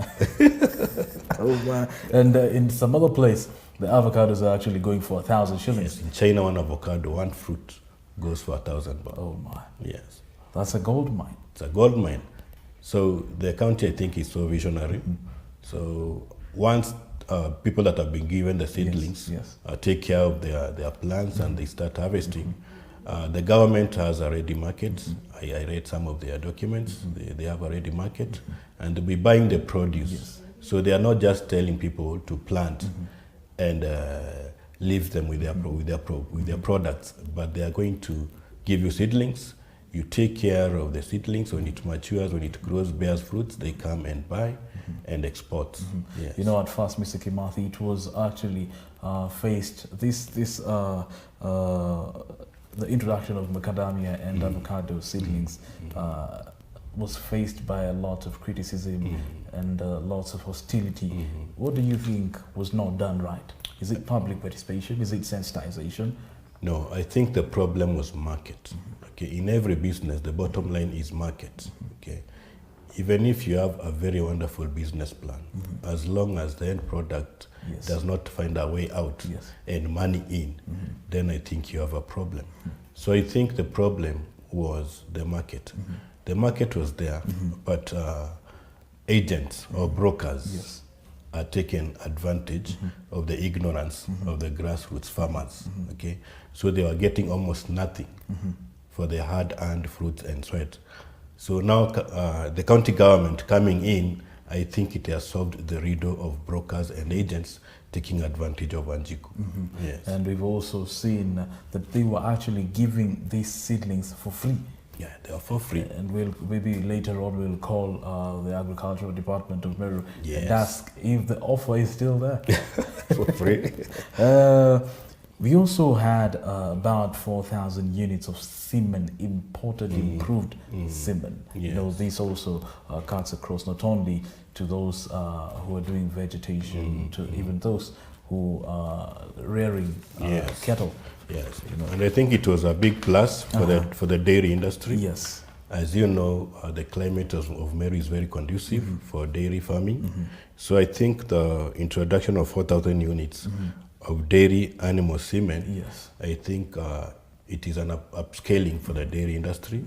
And in some other place, The avocados are actually going for 1,000 shillings. Yes, in China, one avocado, one fruit goes for 1,000 baht. Oh my. Yes. That's a gold mine. It's a gold mine. So the county, I think, is so visionary. So once people that have been given the seedlings take care of their plants and they start harvesting, the government has a ready market. I read some of their documents. They have a ready market, and they'll be buying the produce. So they are not just telling people to plant and leave them with their products, but they are going to give you seedlings. You take care of the seedlings. When it matures, when it grows, bears fruits, they come and buy and export. Yes. You know, at first, Mr. Kimathi, it was actually the introduction of macadamia and avocado seedlings was faced by a lot of criticism and lots of hostility. What do you think was not done right? Is it public participation? Is it sensitization? No, I think the problem was market. Okay, in every business, the bottom line is market. Okay, even if you have a very wonderful business plan, as long as the end product does not find a way out and money in, then I think you have a problem. So I think the problem was the market. The market was there, but agents or brokers are taking advantage of the ignorance of the grassroots farmers. Okay, so they were getting almost nothing for their hard-earned fruits and sweat. So now the county government coming in, I think it has solved the riddle of brokers and agents taking advantage of Wanjiku. Yes. And we've also seen that they were actually giving these seedlings for free. Yeah, they are for free. And maybe later on we'll call the Agricultural Department of MERU and ask if the offer is still there. For free. We also had about 4,000 units of semen imported, improved semen. You know, this also cuts across not only to those who are doing vegetation, to even those who are rearing cattle. Yes, you know, and I think it was a big plus for the dairy industry. Yes. As you know, the climate of MERU is very conducive for dairy farming. So I think the introduction of 4,000 units of dairy animal semen, I think it is an upscaling for the dairy industry.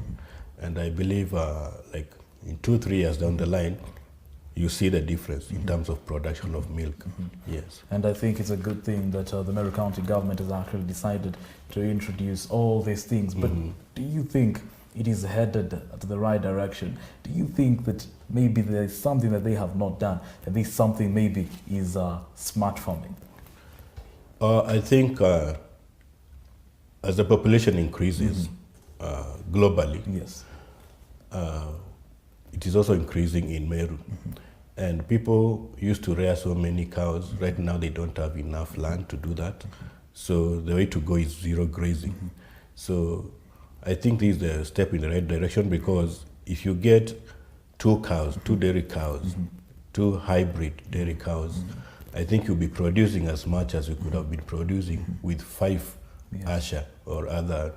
And I believe like in 2-3 years down the line, you see the difference in terms of production of milk. Yes. And I think it's a good thing that the MERU County government has actually decided to introduce all these things. But do you think it is headed to the right direction? Do you think that maybe there is something that they have not done, and this something maybe is smart farming? I think as the population increases globally, it is also increasing in MERU. And people used to rear so many cows. Right now they don't have enough land to do that. So the way to go is zero grazing. So I think this is a step in the right direction, because if you get 2 cows, 2 dairy cows, 2 hybrid dairy cows, I think you'll be producing as much as you could have been producing with 5 Asha or other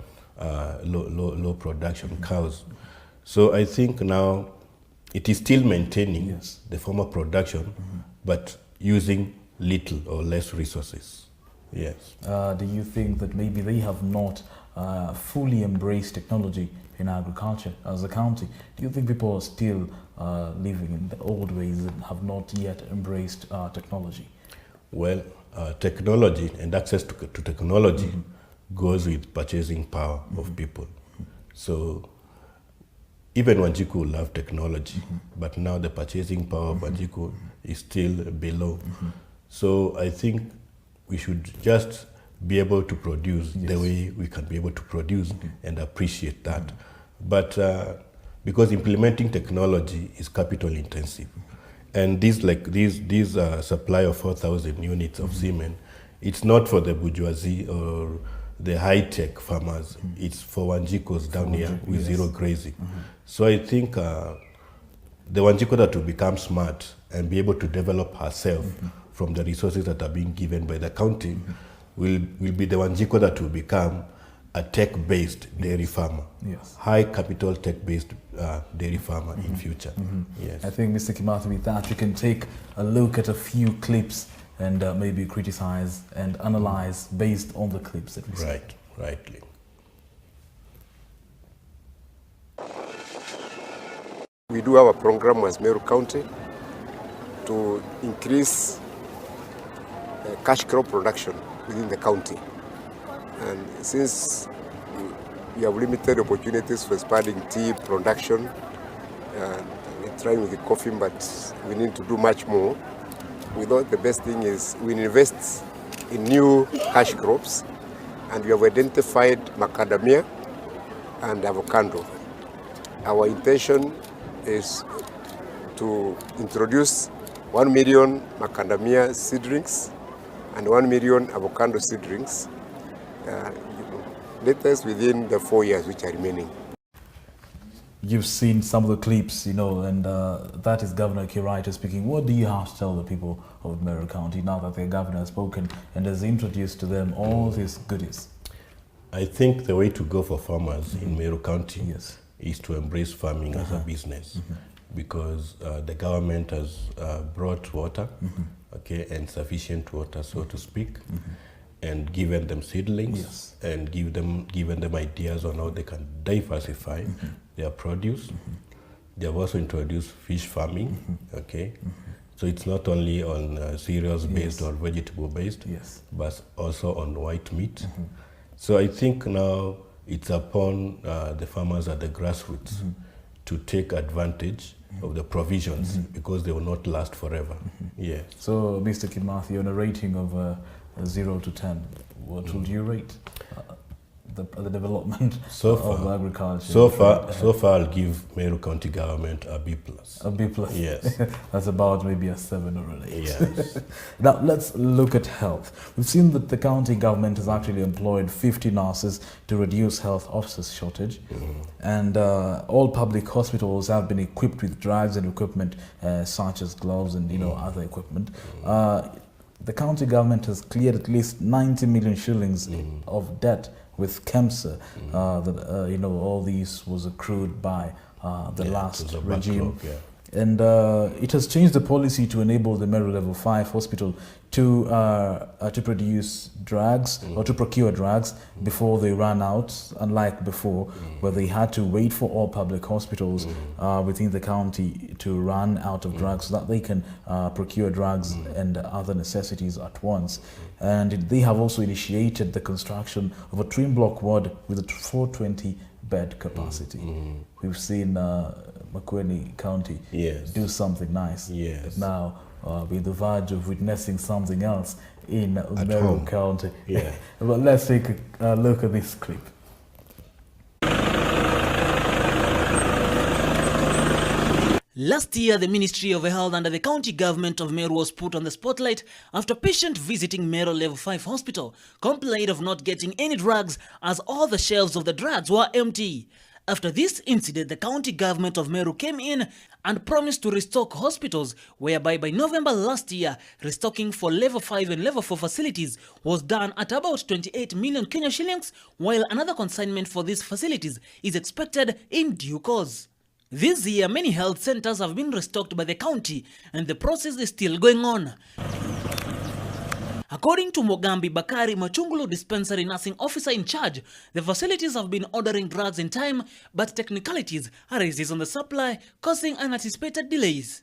low production cows. So I think now it is still maintaining the former production, but using little or less resources. Yes. Do you think that maybe they have not fully embraced technology in agriculture as a county? Do you think people are still living in the old ways and have not yet embraced technology? Well, technology and access to technology goes with purchasing power of people. So even Wanjiku love technology, but now the purchasing power of Wanjiku is still below. So I think we should just be able to produce the way we can be able to produce and appreciate that. But because implementing technology is capital intensive, and this supply of 4,000 units of semen, it's not for the bourgeoisie or the high-tech farmers. It's for Wanjikos down here with zero grazing. So I think the Wanjiko that will become smart and be able to develop herself from the resources that are being given by the county will be the Wanjiko that will become a tech-based dairy farmer, high capital tech-based dairy farmer in future. Yes. I think, Mr. Kimathi, with that we can take a look at a few clips and maybe criticize and analyze based on the clips that we see. Right, rightly. We do have a program as MERU County to increase cash crop production within the county. And since we have limited opportunities for expanding tea production, we're trying with the coffee, but we need to do much more. We thought the best thing is we invest in new cash crops, and we have identified macadamia and avocado. Our intention is to introduce 1 million macadamia seedlings and 1 million avocado seedlings, latest within the 4 years which are remaining. You've seen some of the clips, you know, and that is Governor Kiraito speaking. What do you have to tell the people of MERU County now that their governor has spoken and has introduced to them all these goodies? I think the way to go for farmers in MERU County is to embrace farming as a business, because the government has brought water, okay, and sufficient water, so to speak, and given them seedlings and given them ideas on how they can diversify their produce. They have also introduced fish farming, okay. So it's not only on cereals based or vegetable based, but also on white meat. So I think now it's upon the farmers at the grassroots to take advantage of the provisions, because they will not last forever. Yes. So, Mr. Kimathi, on a rating of 0 to 10, what would you rate the development of agriculture? So far, I'll give MERU County government a B+. A B+. Yes. That's about maybe a 7 or an 8. Yes. Now let's look at health. We've seen that the county government has actually employed 50 nurses to reduce health officers shortage, and all public hospitals have been equipped with drugs and equipment such as gloves and other equipment. The county government has cleared at least 90 million shillings of debt with KEMSA. That all these was accrued by the last regime. And it has changed the policy to enable the MERU Level 5 hospital to produce drugs or to procure drugs before they run out, unlike before where they had to wait for all public hospitals within the county to run out of drugs so that they can procure drugs and other necessities at once. And they have also initiated the construction of a twin block ward with a 420 bed capacity. We've seen Makueni County do something nice. Now we're the verge of witnessing something else in MERU County. But let's take a look at this clip. Last year, the Ministry of Health under the county government of Meru was put on the spotlight after a patient visiting Meru Level 5 hospital complained of not getting any drugs as all the shelves of the drugs were empty. After this incident, the county government of Meru came in and promised to restock hospitals, whereby by November last year, restocking for Level 5 and Level 4 facilities was done at about 28 million Kenya shillings, while another consignment for these facilities is expected in due course. This year, many health centers have been restocked by the county, and the process is still going on. According to Mogambi Bakari Machungulu Dispensary Nursing Officer in charge, the facilities have been ordering drugs in time, but technicalities arises on the supply, causing unanticipated delays.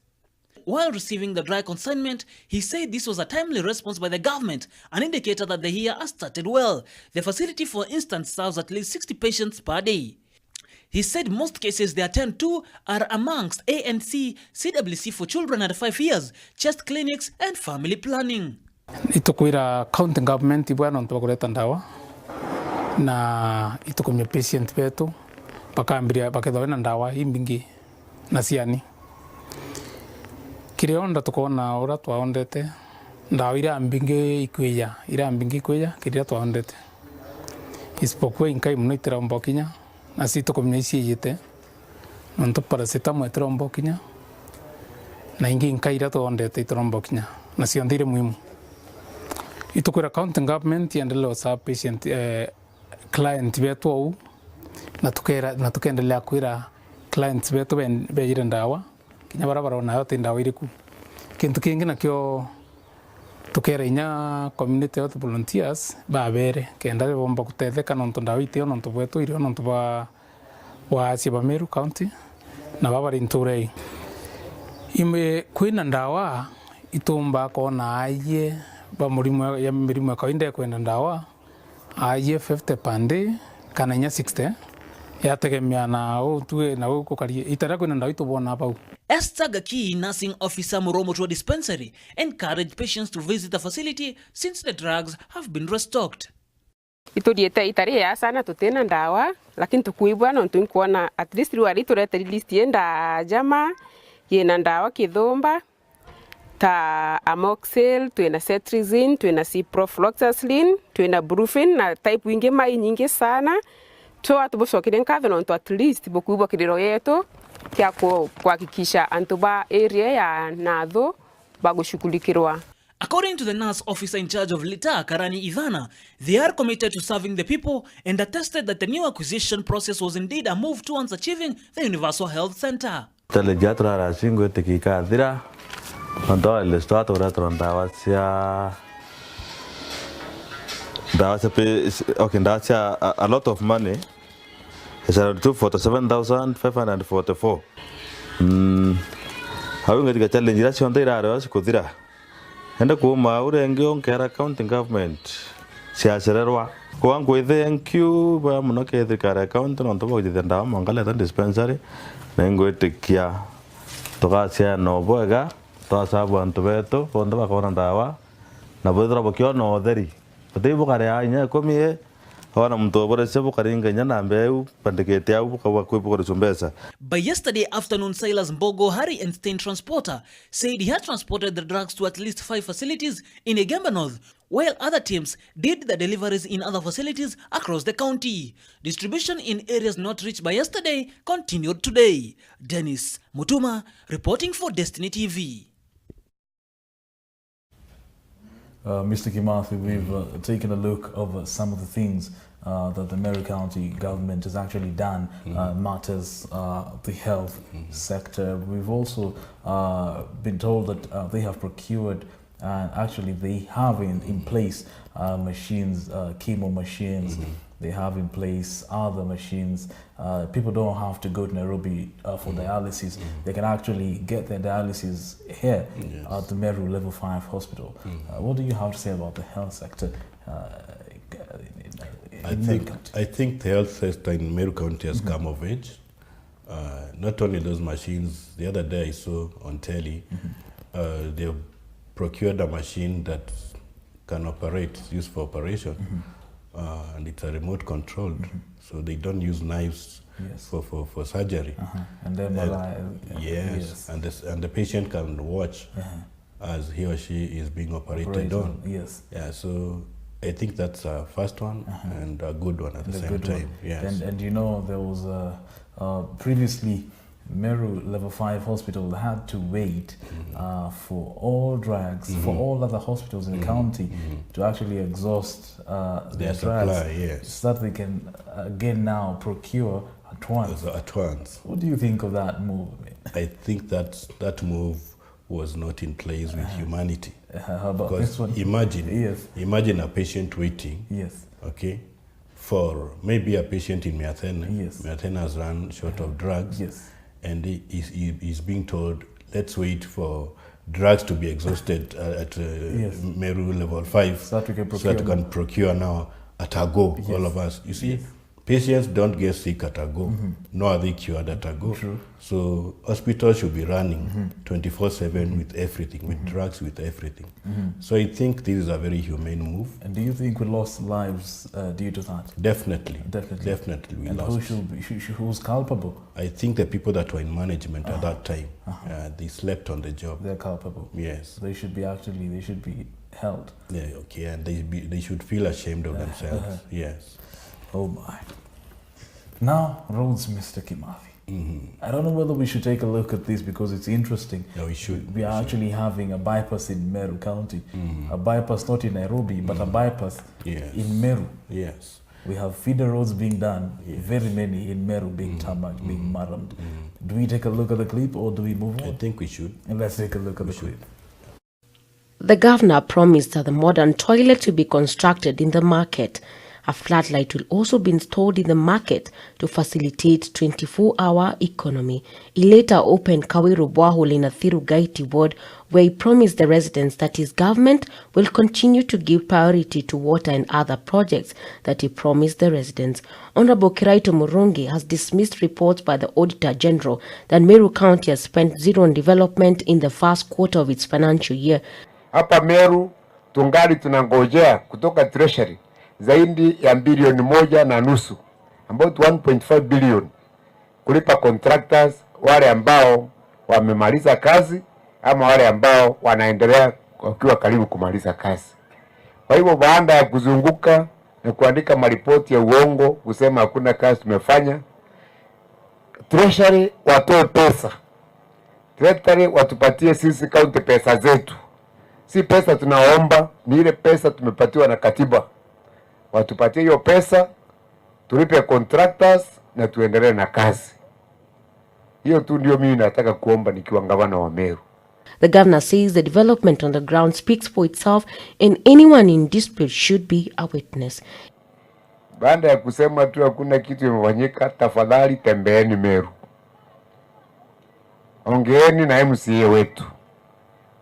While receiving the dry consignment, he said this was a timely response by the government, an indicator that the year has started well. The facility, for instance, serves at least 60 patients per day. He said most cases they attend to are amongst ANC, CWC for children under 5 years, chest clinics and family planning. Itukwira county government ibwana ntubakureta ndawa na itukumya patient betu bakambira bakethawena ndawa imbingi na ciani kirionda tukona ura twaondete ndawa ira mbingi ikwiya kiria twaondete isipokuwa inkai muno itirombo kinya na situkumya iciyite nontu paracetamol itirombo kinya na ingi inkai ira twaondete itirombo kinya na cionthire muhimu. Itukwira county government yaendelea sa patient client betu au na tukendelea kwira clients betu bejire ndawa kinya barabara nayo tindawa iriku kintu kingi nakyo tukera inya community health volunteers babere kenda bomba kutetheka nonto ndawite nonto bwetu irio nonto wa Siba MERU County na babari nturei ime kwina ndawa itumba kona aye ba murimu ya mirimu kainde kwenda ndawa aye 50 pande kana nya 60 yategemea na tuwe na ukukari itara kwina ndawa itubona bau. Esther Gaki, nursing officer Muromo Dispensary, encouraged patients to visit the facility since the drugs have been restocked. Ituriete itari ya sana tutena ndawa lakini tukuibwa no tunkuona at least ruari turete list yenda jama yena ndawa kithomba ta amoxil tuena cetirizine tuena ciprofloxacin tuena brufen na type wingi mai nyingi sana to atubusokire nkatho no at least bukuibwa kiriro yetu kia kuhakikisha antuba area ya natho bagushukulikirwa. According to the nurse officer in charge of Lita, Karani Ivana, they are committed to serving the people and attested that the new acquisition process was indeed a move towards achieving the Universal Health Center. Telegiatra rashingo tekika dira ando el estado retrondawa a lot of money. It's around 247,544. Having a challenge that's on the radars kudira. And the Kuma Urengio Kara County government. Siaserwa. Go on with the NQ, Monoke the Kara County on top of the Mangala dispensary. Then go to Kia Togasia no Boga, Tosabu and Tobeto, Fonda Corandawa, Nabudra Bokyo no Deri. But they book a come here. By yesterday afternoon, Silas Mbogo, Harry and Stain Transporter, said he had transported the drugs to at least 5 facilities in Egamba North, while other teams did the deliveries in other facilities across the county. Distribution in areas not reached by yesterday continued today. Dennis Mutuma reporting for Destiny TV. Mr. Kimathi, we've taken a look of some of the things that the MERU County government has actually done, matters the health sector. We've also been told that they have procured and actually they have in place machines, chemo machines. They have in place other machines. People don't have to go to Nairobi for dialysis. They can actually get their dialysis here at the MERU Level 5 hospital. What do you have to say about the health sector? I think the health sector in MERU County has come of age. Not only those machines, the other day I saw on telly, they procured a machine that can operate, used for operation. And it's a remote controlled, so they don't use knives for surgery. And then yes, and the patient can watch as he or she is being operated on. Yes. Yeah, so I think that's a first one and a good one at the same time. Yes. And you know, there was previously MERU Level 5 hospital had to wait for all drugs, for all other hospitals in the county to actually exhaust their drugs, so that they can again now procure at once. What do you think of that move? I think that move was not in place with humanity. How about this one? Imagine a patient waiting. Yes. Okay. For maybe a patient in Miathena. Yes. Miathena has run short of drugs. Yes. And he's being told, let's wait for drugs to be exhausted at MERU Level 5 so that we can procure now at a go, all of us. You see, patients don't get sick at a go, nor are they cured at a go. True. So hospitals should be running 24/7 with everything, with drugs, with everything. So I think this is a very humane move. And do you think we lost lives due to that? Definitely we and lost. Who's culpable? I think the people that were in management at that time, they slept on the job. They're culpable. Yes. They should be held. Yeah, okay, and they should feel ashamed of themselves. Yes. Oh my. Now, roads, Mr. Kimathi. I don't know whether we should take a look at this because it's interesting. No, we should. We are actually having a bypass in MERU County. A bypass not in Nairobi, but a bypass in MERU. Yes. We have feeder roads being done, very many in MERU being tarmacked, being murramed. Do we take a look at the clip or do we move on? I think we should. And let's take a look at the clip. The governor promised that the modern toilet will be constructed in the market. A floodlight will also be installed in the market to facilitate 24-hour economy. He later opened Kawiru Borehole in Athiru Gaiti ward, where he promised the residents that his government will continue to give priority to water and other projects that he promised the residents. Honorable Kiraito Murungi has dismissed reports by the Auditor General that Meru County has spent zero on development in the first quarter of its financial year. Hapa Meru tungali tunangojea kutoka Treasury zaidi ya bilioni 1.5, about 1.5 billion kulipa contractors wale ambao wamemaliza kazi ama wale ambao wanaendelea wakiwa karibu kumaliza kazi. Kwa hivyo baada ya kuzunguka na kuandika maripoti ya uongo kusema hakuna kazi tumefanya, Treasury watoe pesa. Treasury watupatie sisi county pesa zetu. Si pesa tunaomba, ni ile pesa tumepatiwa na katiba. Watupatie hiyo pesa, tulipe contractors na tuendelee na kazi. Hiyo tu ndio mimi nataka kuomba nikiwa gavana wa Meru. The governor says the development on the ground speaks for itself and anyone in dispute should be a witness. Baada ya kusema tu hakuna kitu imefanyika, tafadhali tembeeni Meru. Ongeeni na MCA wetu.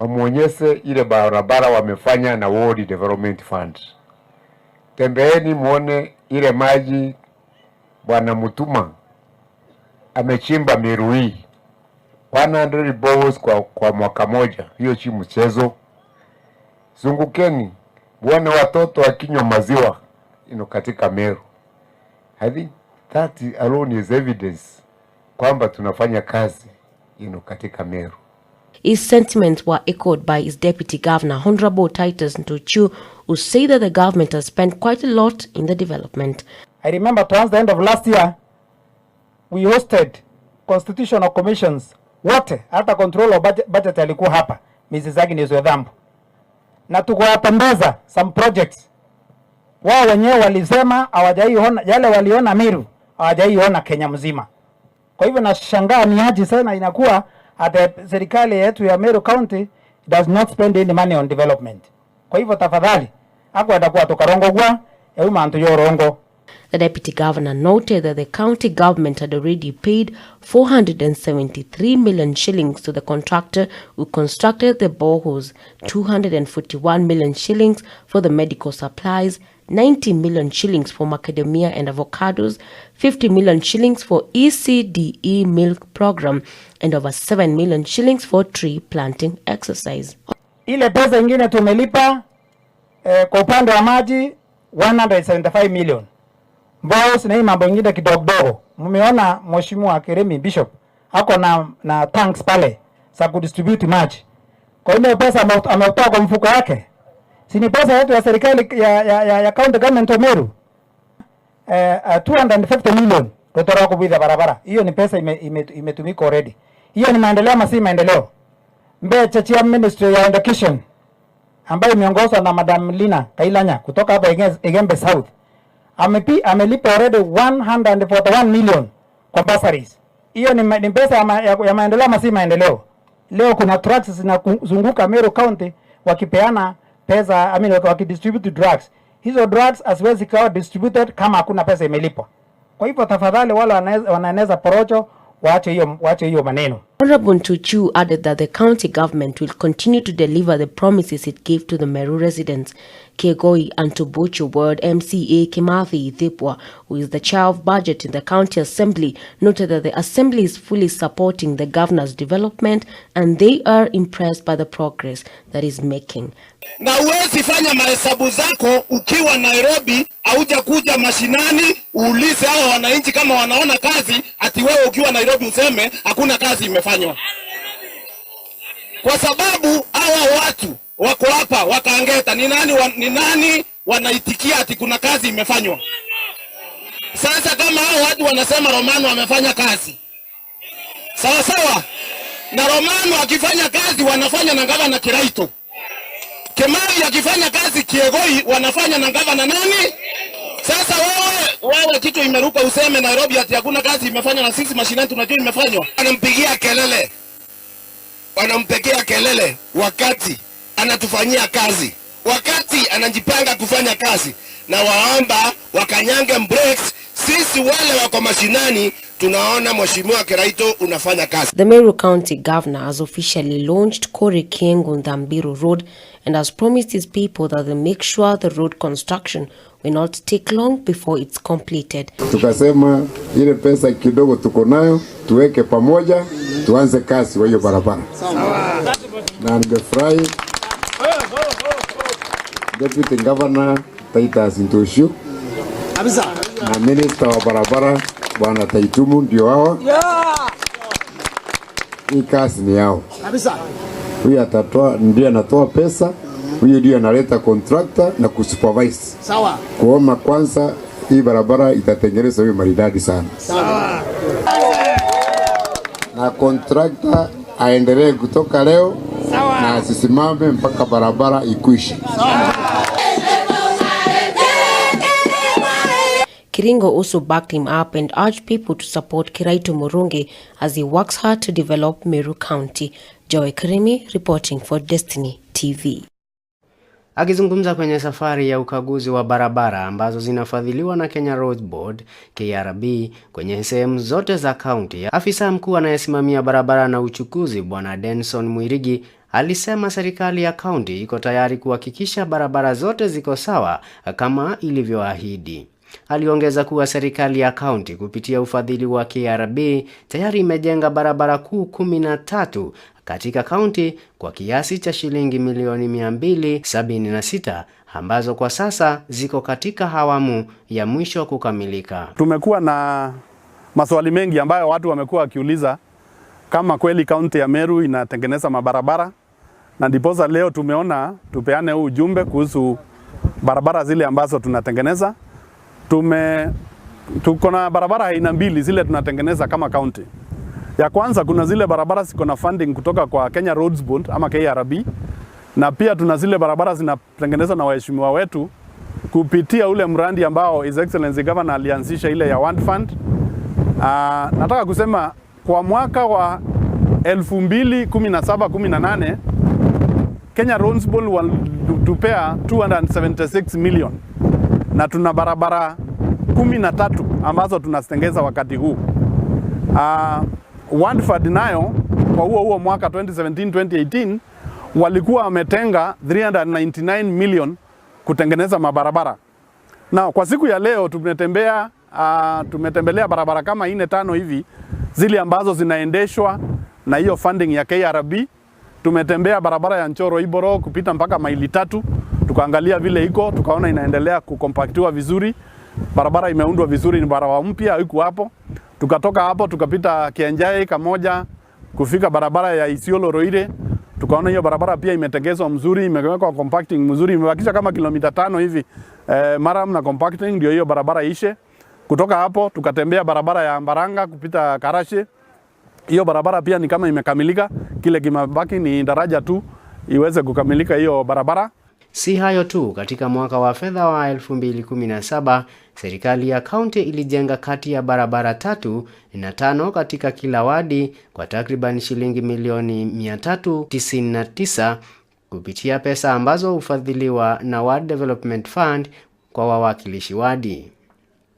Wamuonyeshe ile barabara wamefanya na World Development Fund. Tembeeni muone ile maji Bwana Mutuma amechimba Meru hii 100 boreholes kwa mwaka moja. Hiyo si mchezo. Zungukeni muone watoto wakinywa maziwa katika Meru. I think that alone is evidence kwamba tunafanya kazi katika Meru. His sentiments were echoed by his deputy governor, Honorable Titus Ntuchu, who say that the government has spent quite a lot in the development. I remember towards the end of last year, we hosted constitutional commissions. Wote, hata control of budget alikuwa hapa, Mrs. Agnes Wedhambu. Na tukawatembeza some projects. Wao wenyewe walisema hawajaiona yale waliona Meru, hawajaiona Kenya mzima. Kwa hivyo nashangaa ni aje sana inakuwa ate serikali yetu ya Meru County does not spend any money on development. Kwa hivyo tafadhali akwenda kwa tokarongo gwa mantu yorongo. The deputy governor noted that the county government had already paid 473 million shillings to the contractor who constructed the boreholes, 241 million shillings for the medical supplies, 90 million shillings for macadamia and avocados, 50 million shillings for ECDE milk program, and over 7 million shillings for tree planting exercise. Ile pesa ingine tumelipa kwa upande wa maji 175 million. Boreholes na hii mambo ingine kidogo. Mmeona Mheshimiwa Keremi Bishop ako na tanks pale za kudistribute maji. Kwa hiyo pesa ametoa kwa mfuko wake. Si ni pesa yetu ya serikali ya county government of Meru. 250 million kutoka kubidha barabara. Hiyo ni pesa imetumika already. Hiyo ni maendeleo ama si maendeleo? Mbeche Chia Ministry ya Education ambayo imeongozwa na Madam Lina Kailanya kutoka hapa Igembe South. Amelipa already 141 million kwa bursaries. Hiyo ni pesa ya maendeleo ama si maendeleo? Leo kuna trucks zinazunguka Meru County wakipeana pesa, wakidistribute drugs. Hizo drugs haziwezi kuwa distributed kama hakuna pesa imelipwa. Kwa hivyo tafadhali wale wanaeneza porojo waache hiyo maneno. Honorable Ntuchu added that the county government will continue to deliver the promises it gave to the Meru residents. Kegoi Antubuchu Ward MCA Kimathi Ithipwa, who is the chair of budget in the county assembly, noted that the assembly is fully supporting the governor's development and they are impressed by the progress that is making. Na uwezi fanya mahesabu zako ukiwa Nairobi, auja kuja mashinani uulize hao wananchi kama wanaona kazi, ati wewe ukiwa Nairobi useme hakuna kazi imefanywa. Kwa sababu hawa watu wako hapa wakaangeta, ni nani wanaitikia ati kuna kazi imefanywa? Sasa kama hao watu wanasema Romano amefanya kazi, sawa sawa, na Romano akifanya kazi wanafanya na gavana Kiraito. Kemari akifanya kazi Kiegoi wanafanya na gavana nani? Sasa wewe kitu imeruka useme Nairobi ati hakuna kazi imefanywa na sisi mashinani tunajua imefanywa. Wanampigia kelele wakati anatufanyia kazi. Wakati anajipanga kufanya kazi, na waomba wakanyange brakes. Sisi wale wako mashinani tunaona Mheshimiwa Kiraito unafanya kazi. The Meru County Governor has officially launched Kore Kiengo Ndambiru Road and has promised his people that they make sure the road construction will not take long before it's completed. Tukasema ile pesa kidogo tuko nayo tuweke pamoja tuanze kazi wa hiyo barabara. Sawa. Na nimefurahi Deputy Governor Titus Ntoshu kabisa na Minister wa barabara Bwana Taitumu ndio hao. Hii kazi ni yao kabisa. Huyu atatoa, ndiye anatoa pesa, huyu ndiye analeta contractor na kusupervise. Sawa. Kuoma kwanza hii barabara itatengenezwa hiyo maridadi sana. Sawa. Na contractor aendelee kutoka leo. Sawa. Na asisimame mpaka barabara ikuishe. Sawa. Kiringo also backed him up and urged people to support Kiraito Murungi as he works hard to develop Meru County. Joy Karimi reporting for Destiny TV. Akizungumza kwenye safari ya ukaguzi wa barabara ambazo zinafadhiliwa na Kenya Road Board KRB kwenye sehemu zote za kaunti, afisa mkuu anayesimamia barabara na uchukuzi Bwana Denson Mwirigi alisema serikali ya kaunti iko tayari kuhakikisha barabara zote ziko sawa kama ilivyoahidi. Aliongeza kuwa serikali ya kaunti kupitia ufadhili wa KRB tayari imejenga barabara kuu 13 katika kaunti kwa kiasi cha shilingi milioni 276 ambazo kwa sasa ziko katika awamu ya mwisho kukamilika. Tumekuwa na maswali mengi ambayo watu wamekuwa wakiuliza kama kweli kaunti ya Meru inatengeneza mabarabara, na ndiposa leo tumeona tupeane huu ujumbe kuhusu barabara zile ambazo tunatengeneza. Tuko na barabara aina mbili zile tunatengeneza kama county. Ya kwanza kuna zile barabara ziko na funding kutoka kwa Kenya Roads Board ama KRB, na pia tuna zile barabara zinatengenezwa na waheshimiwa wetu kupitia ule mradi ambao His Excellency Governor alianzisha ile ya One Fund. Nataka kusema kwa mwaka wa 2017-18 Kenya Roads Board walitupea 276 million. Na tuna barabara 13 ambazo tunazitengeza wakati huu. One Fund nayo kwa huo mwaka 2017-2018 walikuwa wametenga 399 million kutengeneza mabarabara. Na kwa siku ya leo tumetembelea barabara kama 4-5 hivi zile ambazo zinaendeshwa na hiyo funding ya KRB. Tumetembea barabara ya Nchoro Iboro kupita mpaka maili 3. Tukaangalia vile iko, tukaona inaendelea kukompaktiwa vizuri. Barabara imeundwa vizuri, ni barabara mpya iko hapo. Tukatoka hapo tukapita Kianjai kamoja kufika barabara ya Isiolo Roire. Tukaona hiyo barabara pia imetengezwa mzuri, imewekwa compacting mzuri, imebakisha kama kilomita 5 hivi maram na compacting ndio hiyo barabara ishe. Kutoka hapo tukatembea barabara ya Mbaranga kupita Karashe. Hiyo barabara pia ni kama imekamilika, kile kimebaki ni daraja tu iweze kukamilika hiyo barabara. Si hayo tu, katika mwaka wa fedha wa 2017, serikali ya kaunti ilijenga kati ya barabara 3 na 5 katika kila wadi kwa takriban shilingi milioni 399 kupitia pesa ambazo hufadhiliwa na Ward Development Fund kwa wawakilishi wadi.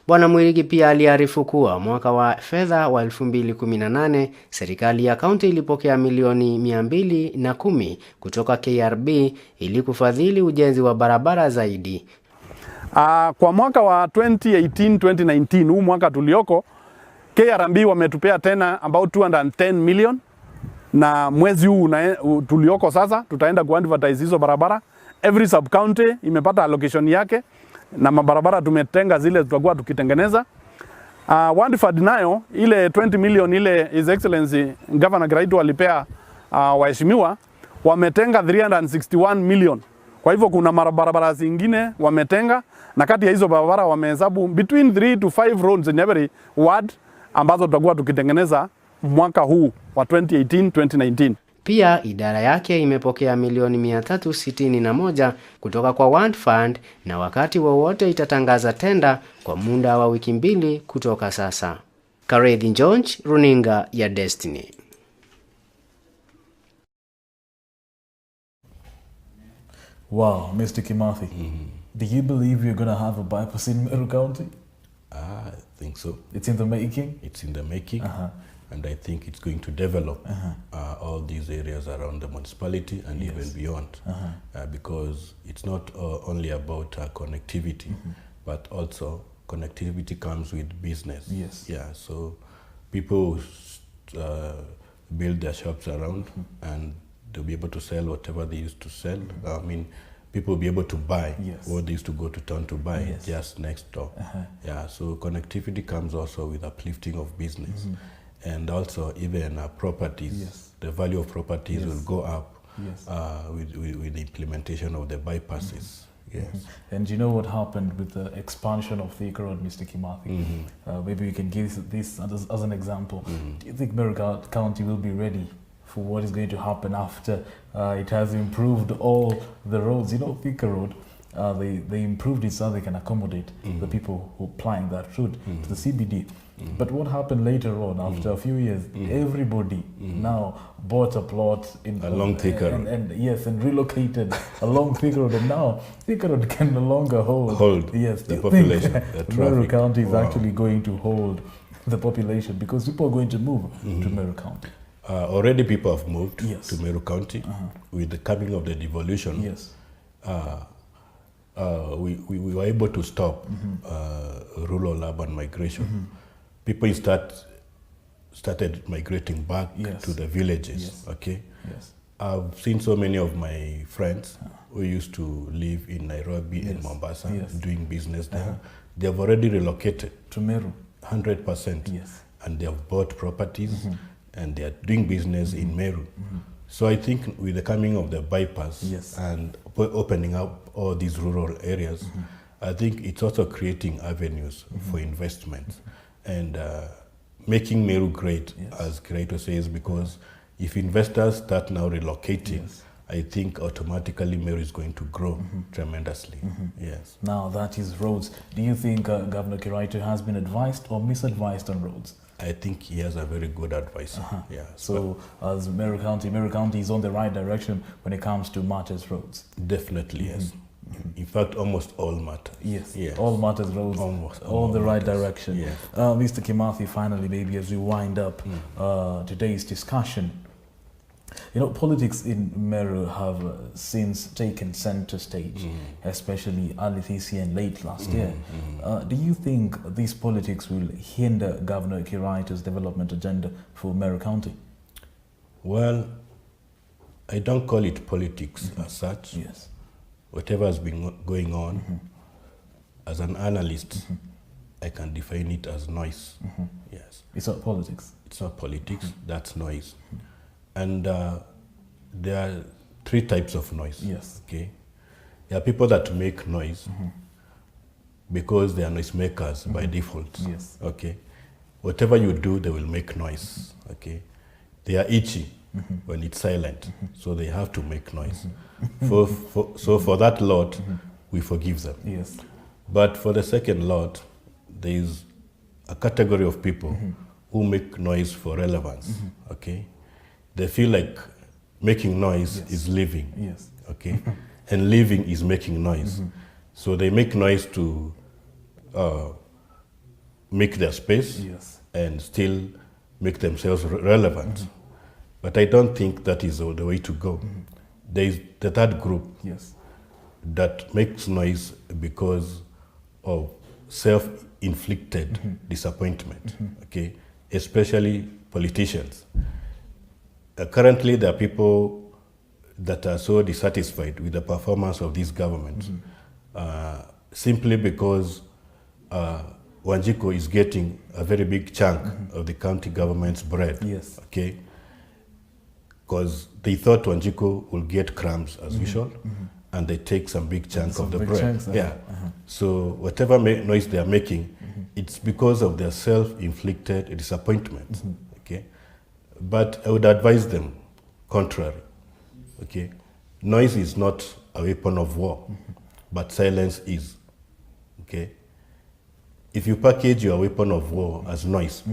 Bwana Mwirigi pia aliarifu kuwa mwaka wa fedha wa 2018 serikali ya kaunti ilipokea milioni 210 kutoka KRB ili kufadhili ujenzi wa barabara zaidi. Kwa mwaka wa 2018-2019 huu mwaka tulioko, KRB wametupea tena about 210 million, na mwezi huu tulioko sasa tutaenda kuadvertise hizo barabara. Every sub county imepata allocation yake na mabarabara tumetenga zile tutakuwa tukitengeneza. One Fund nayo ile 20 million ile His Excellency Governor Kiraito alipea waheshimiwa, wametenga 361 million. Kwa hivyo kuna barabara zingine wametenga, na kati ya hizo barabara wamehesabu between 3 to 5 roads in every ward ambazo tutakuwa tukitengeneza mwaka huu wa 2018-2019. Pia idara yake imepokea milioni 361 kutoka kwa One Fund, na wakati wowote itatangaza tenda kwa muda wa wiki 2 kutoka sasa. Karethi George, runinga ya Destiny. Wow, Mr. Kimathi, do you believe you're going to have a bypass in Meru County? I think so. It's in the making? It's in the making. And I think it's going to develop all these areas around the municipality and even beyond. Because it's not only about connectivity, but also connectivity comes with business. Yes. Yeah, so people build their shops around and they'll be able to sell whatever they used to sell. I mean, people will be able to buy what they used to go to town to buy just next door. Yeah, so connectivity comes also with uplifting of business. And also even properties, the value of properties will go up with the implementation of the bypasses. Yes. And you know what happened with the expansion of Thika Road, Mr. Kimathi? Maybe we can give this as an example. Do you think Meru County will be ready for what is going to happen after it has improved all the roads? You know, Thika Road, they improved it so they can accommodate the people who are applying that route to the CBD. But what happened later on, after a few years, everybody now bought a plot in along Thika Road. And relocated along Thika Road, and now Thika Road can no longer hold the population, the traffic. Meru County is actually going to hold the population because people are going to move to Meru County. Already people have moved to Meru County with the coming of the devolution. Yes. We were able to stop rural urban migration. People started migrating back to the villages. Okay. Yes. I've seen so many of my friends who used to live in Nairobi and Mombasa doing business there. They have already relocated to Meru. 100%. Yes. And they have bought properties and they are doing business in Meru. So I think with the coming of the bypass and opening up all these rural areas, I think it's also creating avenues for investment and making Meru great, as Creator says, because if investors start now relocating, I think automatically Meru is going to grow tremendously. Yes. Now that is roads. Do you think Governor Kiraito has been advised or misadvised on roads? I think he has a very good advisor. Yeah. So as Meru County is on the right direction when it comes to matters roads. Definitely, yes. In fact, almost all matters. Yes. All matters roads, almost all the right direction. Yes. Mr. Kimathi, finally, maybe as we wind up today's discussion, you know, politics in Meru have since taken center stage, especially early this year and late last year. Do you think these politics will hinder Governor Kiraito's development agenda for Meru County? Well, I don't call it politics as such. Yes. Whatever has been going on, as an analyst, I can define it as noise. Yes. It's not politics. It's not politics, that's noise. And there are three types of noise. Yes. Okay. There are people that make noise because they are noisemakers by default. Yes. Okay. Whatever you do, they will make noise. Okay. They are itchy when it's silent, so they have to make noise. So for that lot, we forgive them. Yes. But for the second lot, there is a category of people who make noise for relevance. Okay. They feel like making noise is living. Yes. Okay. And living is making noise. So they make noise to make their space and still make themselves relevant. But I don't think that is the way to go. There is the third group that makes noise because of self-inflicted disappointment, okay? Especially politicians. Currently, there are people that are so dissatisfied with the performance of this government simply because Wanjiko is getting a very big chunk of the county government's bread. Yes. Okay? Because they thought Wanjiko will get crumbs as usual, and they take some big chunk of the bread. So whatever noise they are making, it's because of their self-inflicted disappointment. Okay? But I would advise them contrary. Okay? Noise is not a weapon of war, but silence is. Okay? If you package your weapon of war as noise,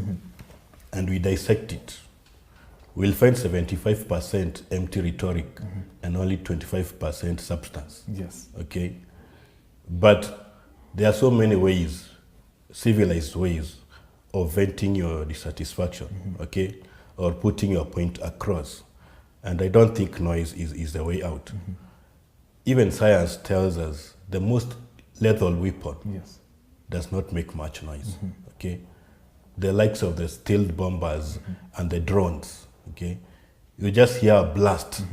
and we dissect it, we'll find 75% empty rhetoric and only 25% substance. Yes. Okay? But there are so many ways, civilized ways, of venting your dissatisfaction, okay? Or putting your point across. And I don't think noise is the way out. Even science tells us the most lethal weapon does not make much noise, okay? The likes of the stealth bombers and the drones, okay? You just hear a blast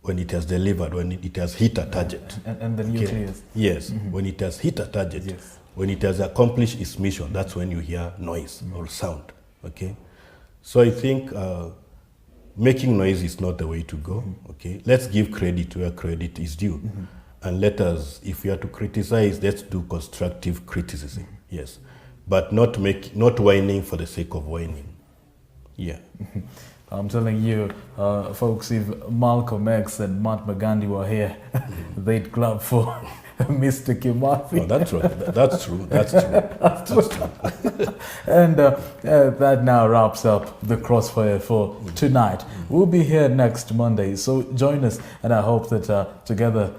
when it has delivered, when it has hit a target. And the nucleus. Yes, when it has hit a target, when it has accomplished its mission, that's when you hear noise or sound, okay? So I think making noise is not the way to go, okay? Let's give credit where credit is due. And let us, if we are to criticize, let's do constructive criticism, yes. But not whining for the sake of whining. Yeah. I'm telling you, folks, if Malcolm X and Mahatma Gandhi were here, they'd clap for Mr. Kimathi. Oh, that's right. That's true. That's true. That's true. And that now wraps up the Crossfire for tonight. We'll be here next Monday, so join us, and I hope that together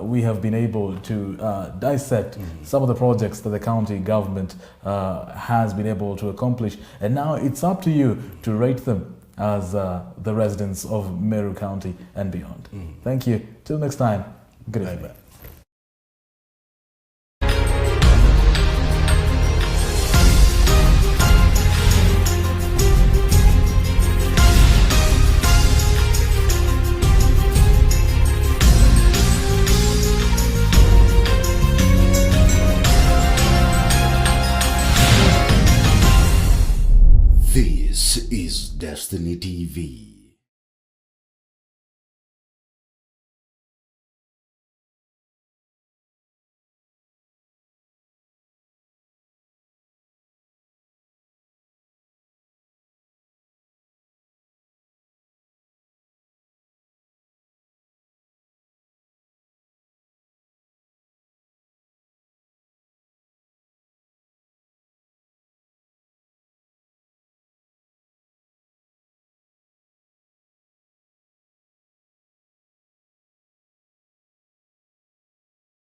we have been able to dissect some of the projects that the county government has been able to accomplish. And now it's up to you to rate them as the residents of Meru County and beyond. Thank you. Till next time. Good evening. This is Destiny TV.